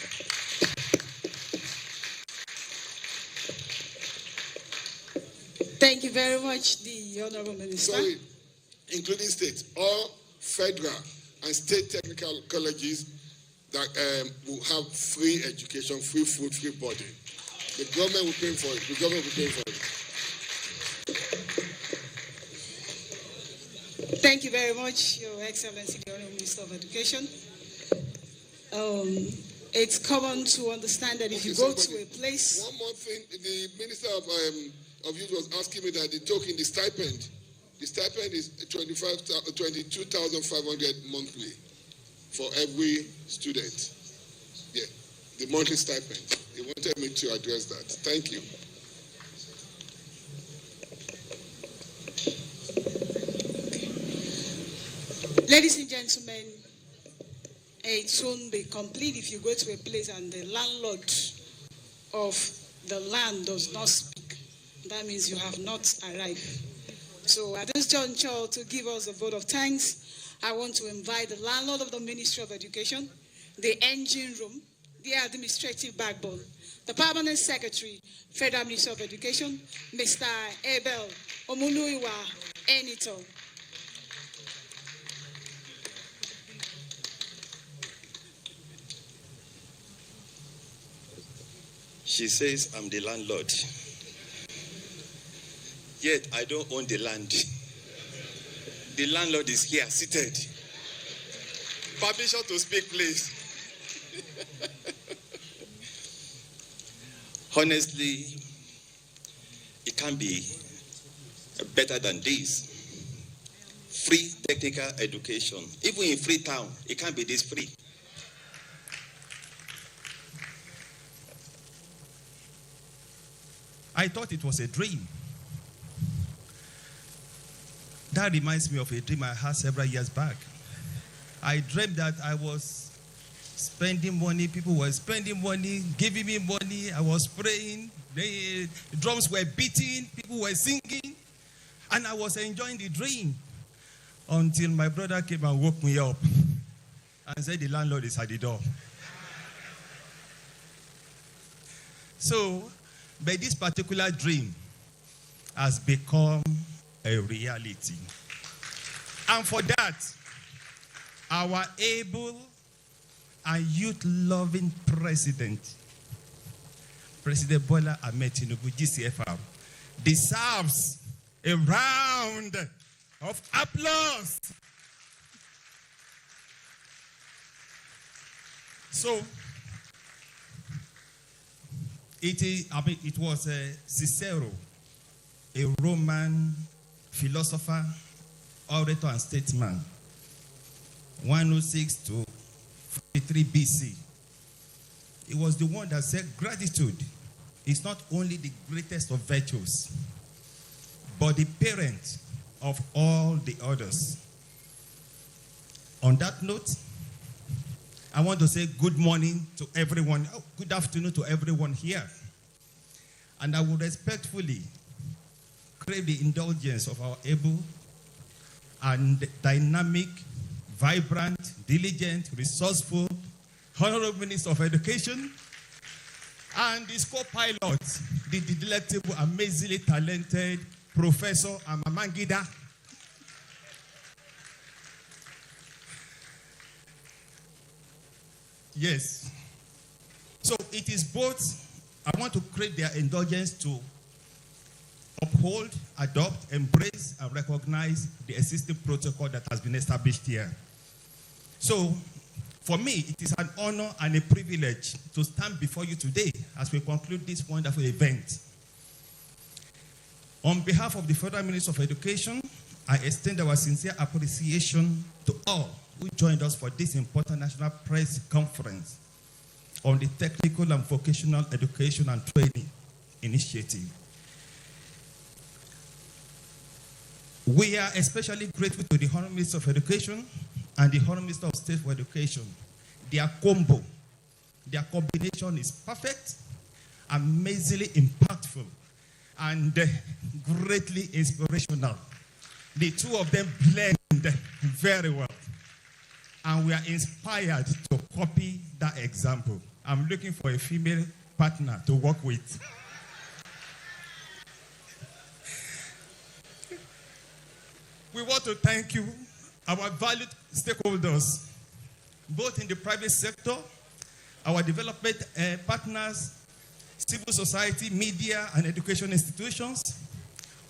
Thank you very much, the Honorable Minister. Sorry, including states, all federal and state technical colleges that will have free education, free food, free boarding. The government will pay for it. The government will pay for it. Thank you very much, Your Excellency, the Honorable Minister of Education. It's common to understand that if you go to a place... One more thing, the Minister of Youth was asking me that the token, the stipend is 22,500 monthly for every student. Yeah, the monthly stipend. He wanted me to address that. Thank you. Ladies and gentlemen, it won't be complete if you go to a place and the landlord of the land does not speak. That means you have not arrived. So at this juncture, to give us a vote of thanks, I want to invite the landlord of the Ministry of Education, the engine room, the administrative backbone, the permanent secretary, Federal Ministry of Education, Mr. Abel Omuluiwa Enito. She says, I'm the landlord. Yet I don't own the land. The landlord is here, seated. Permission to speak, please. Honestly, it can't be better than this. Free technical education. Even in Freetown, it can't be this free. I thought it was a dream. That reminds me of a dream I had several years back. I dreamed that I was spending money, people were spending money, giving me money, I was praying, the drums were beating, people were singing, and I was enjoying the dream until my brother came and woke me up and said the landlord is at the door. So, but this particular dream has become a reality. And for that, our able and youth-loving president, President Bola Ahmed Tinubu, GCFR, deserves a round of applause. So, it was Cicero, a Roman philosopher, orator, and statesman, 106 to 43 BC. He was the one that said gratitude is not only the greatest of virtues, but the parent of all the others. On that note, I want to say good morning to everyone, good afternoon to everyone here. And I would respectfully crave the indulgence of our able and dynamic, vibrant, diligent, resourceful, Honorable Minister of Education, and his co-pilot, the delectable, amazingly talented Professor Amamangida. Yes. So it is both, I want to create their indulgence to uphold, adopt, embrace, and recognize the existing protocol that has been established here. So, for me, it is an honor and a privilege to stand before you today as we conclude this wonderful event. On behalf of the Federal Ministry of Education, I extend our sincere appreciation to all who joined us for this important national press conference on the Technical and Vocational Education and Training Initiative. We are especially grateful to the Honorable Minister of Education and the Honorable Minister of State for Education. Their combo, their combination is perfect, amazingly impactful, and greatly inspirational. The two of them blend very well, and we are inspired to copy that example. I'm looking for a female partner to work with. We want to thank you our valued stakeholders, both in the private sector, our development partners, civil society, media, and education institutions,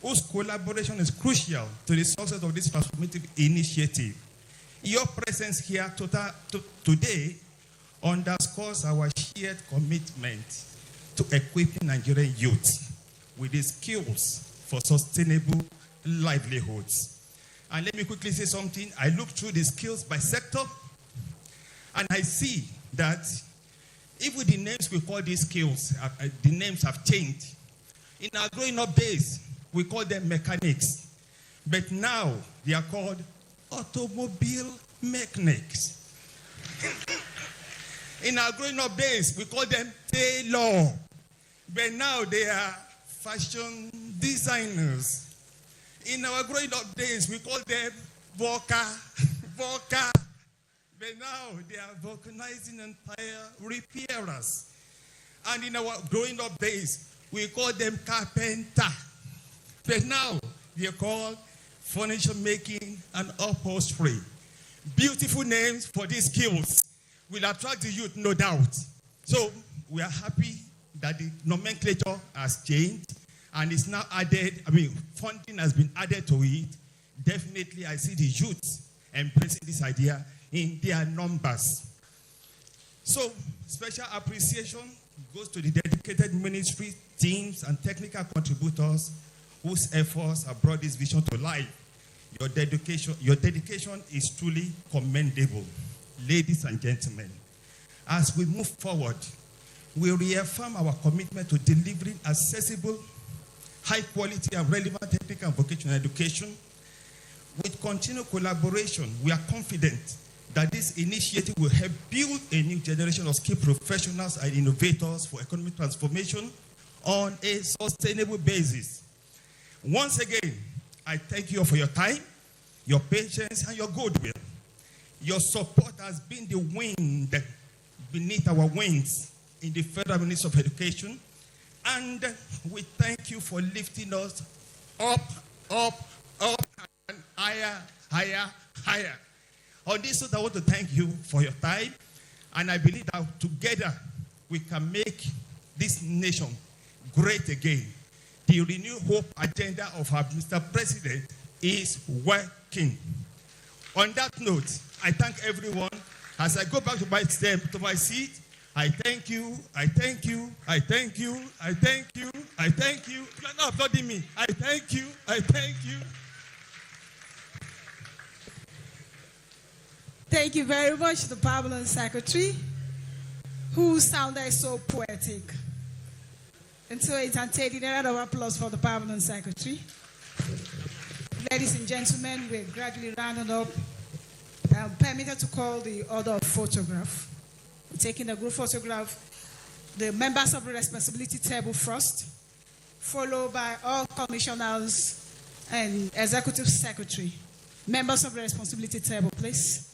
whose collaboration is crucial to the success of this transformative initiative. Your presence here today underscores our shared commitment to equipping Nigerian youth with the skills for sustainable livelihoods. And let me quickly say something. I look through the skills by sector, and I see that even the names we call these skills, the names have changed. In our growing up days, we call them mechanics. But now, they are called automobile mechanics. In our growing up days, we call them tailor. But now, they are fashion designers. In our growing up days, we call them Voca. But now, they are vulcanizing and tire repairers. And in our growing up days, we call them carpenter. But now, they are called furniture making and upholstery. Beautiful names for these skills will attract the youth, no doubt. So, we are happy that the nomenclature has changed and is now added, funding has been added to it. Definitely, I see the youth embracing this idea in their numbers. So, special appreciation goes to the dedicated ministry, teams, and technical contributors whose efforts have brought this vision to life. Your dedication is truly commendable. Ladies and gentlemen, as we move forward, we reaffirm our commitment to delivering accessible, high quality and relevant technical and vocational education. With continued collaboration, we are confident that this initiative will help build a new generation of skilled professionals and innovators for economic transformation on a sustainable basis. Once again, I thank you for your time, your patience, and your goodwill. Your support has been the wind beneath our wings in the Federal Ministry of Education, and we thank you for lifting us up, and higher. On this note, I want to thank you for your time, and I believe that together we can make this nation great again. The renewed hope agenda of our Mr. President is working. On that note, I thank everyone. As I go back to my seat, I thank you, I thank you, I thank you, I thank you, I thank you. You are not applauding me. I thank you, I thank you. Thank you very much, the Permanent Secretary, who sounded so poetic. And so it's a round of applause for the Permanent Secretary. Ladies and gentlemen, we're gradually rounding up. I'm permitted to call the order of photograph. We're taking a group photograph, the members of the responsibility table first, followed by all commissioners and executive secretary. Members of the responsibility table, please.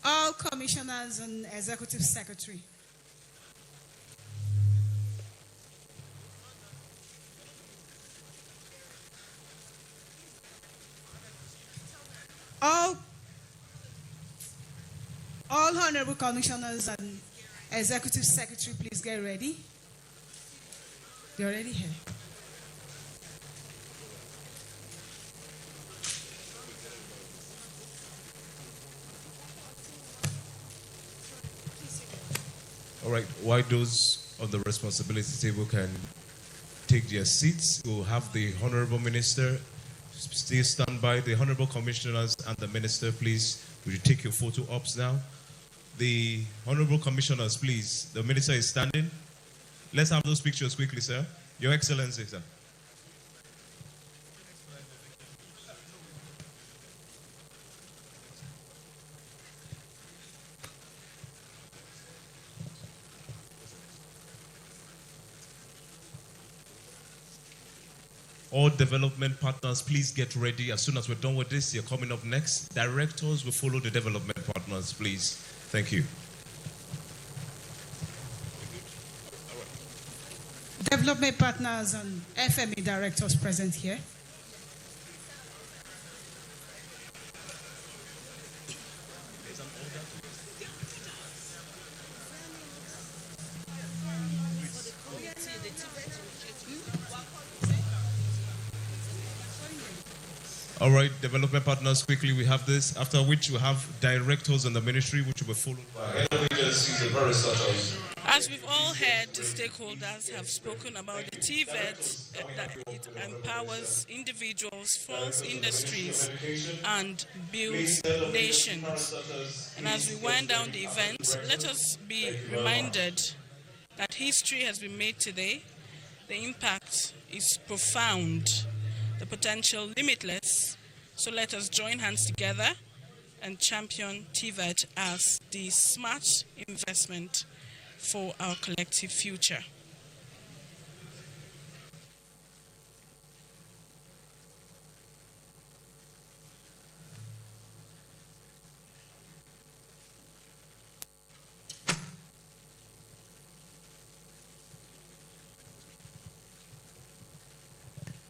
All commissioners and executive secretary. All honorable commissioners and executive secretary, please get ready. They're already here. All right, while those on the responsibility table can take their seats, we'll have the Honorable Minister still stand by. The Honorable Commissioners and the Minister, please, will you take your photo ops now? The Honorable Commissioners, please. The Minister is standing. Let's have those pictures quickly, sir. Your Excellency, sir. All development partners, please get ready. As soon as we're done with this, you're coming up next. Directors will follow the development partners, please. Thank you. Development partners and FME directors present here. All right, development partners, quickly we have this, after which we have directors in the ministry, which will be followed by agencies and various startups. As we've all heard, the stakeholders have spoken about the TVET, that it empowers individuals, funds industries, and builds nations. And as we wind down the event, let us be reminded that history has been made today. The impact is profound, the potential limitless. So let us join hands together and champion TVET as the smart investment for our collective future.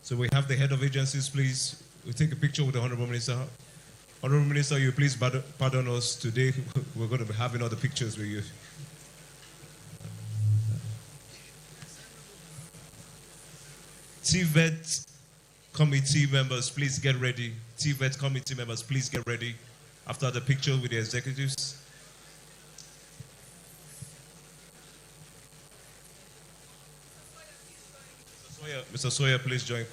So we have the head of agencies, please. We'll take a picture with the Honorable Minister. Honorable Minister, you please pardon us today. We're going to be having other pictures with you. TVET committee members, please get ready. TVET committee members, please get ready. After the picture with the executives. Mr. Sawyer, please join.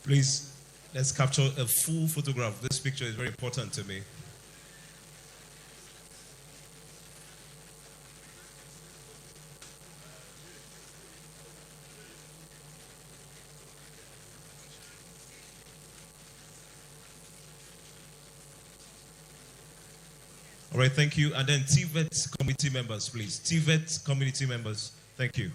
Please, let's capture a full photograph. This picture is very important to me. All right, thank you. And then TVET committee members, please. TVET community members, thank you.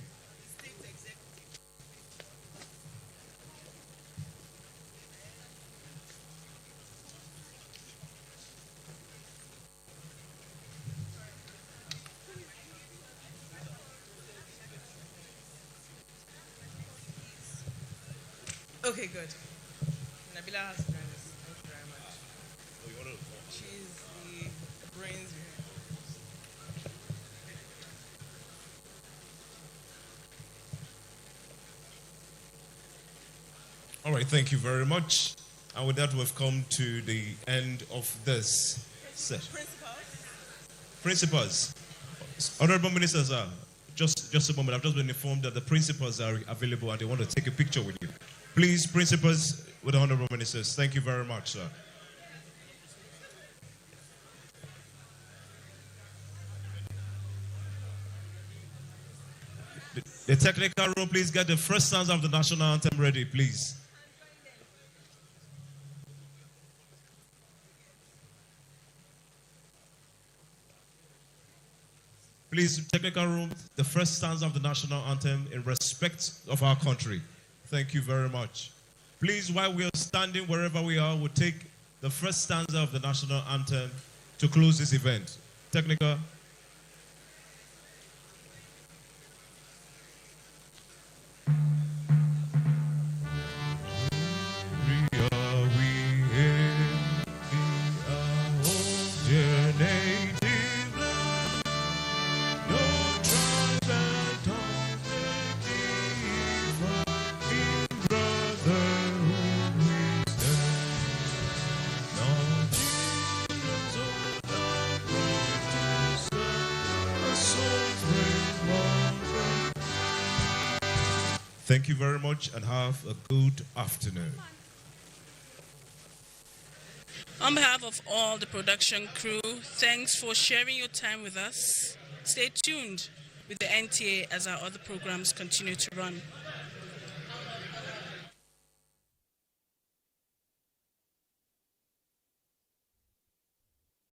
Okay, good. Nabila has to join us. Thank you very much. She's the brains behind. All right, thank you very much. And with that, we've come to the end of this session. Principals. Honorable Ministers, just a moment. I've just been informed that the principals are available and they want to take a picture with you. Please, principals with the Honorable Ministers. Thank you very much, sir. The technical room, please get the first stanza of the national anthem ready, please. Please, technical room, the first stanza of the national anthem in respect of our country. Thank you very much. Please, while we are standing wherever we are, we'll take the first stanza of the national anthem to close this event. Technical. Thank you very much and have a good afternoon. On behalf of all the production crew, thanks for sharing your time with us. Stay tuned with the NTA as our other programs continue to run.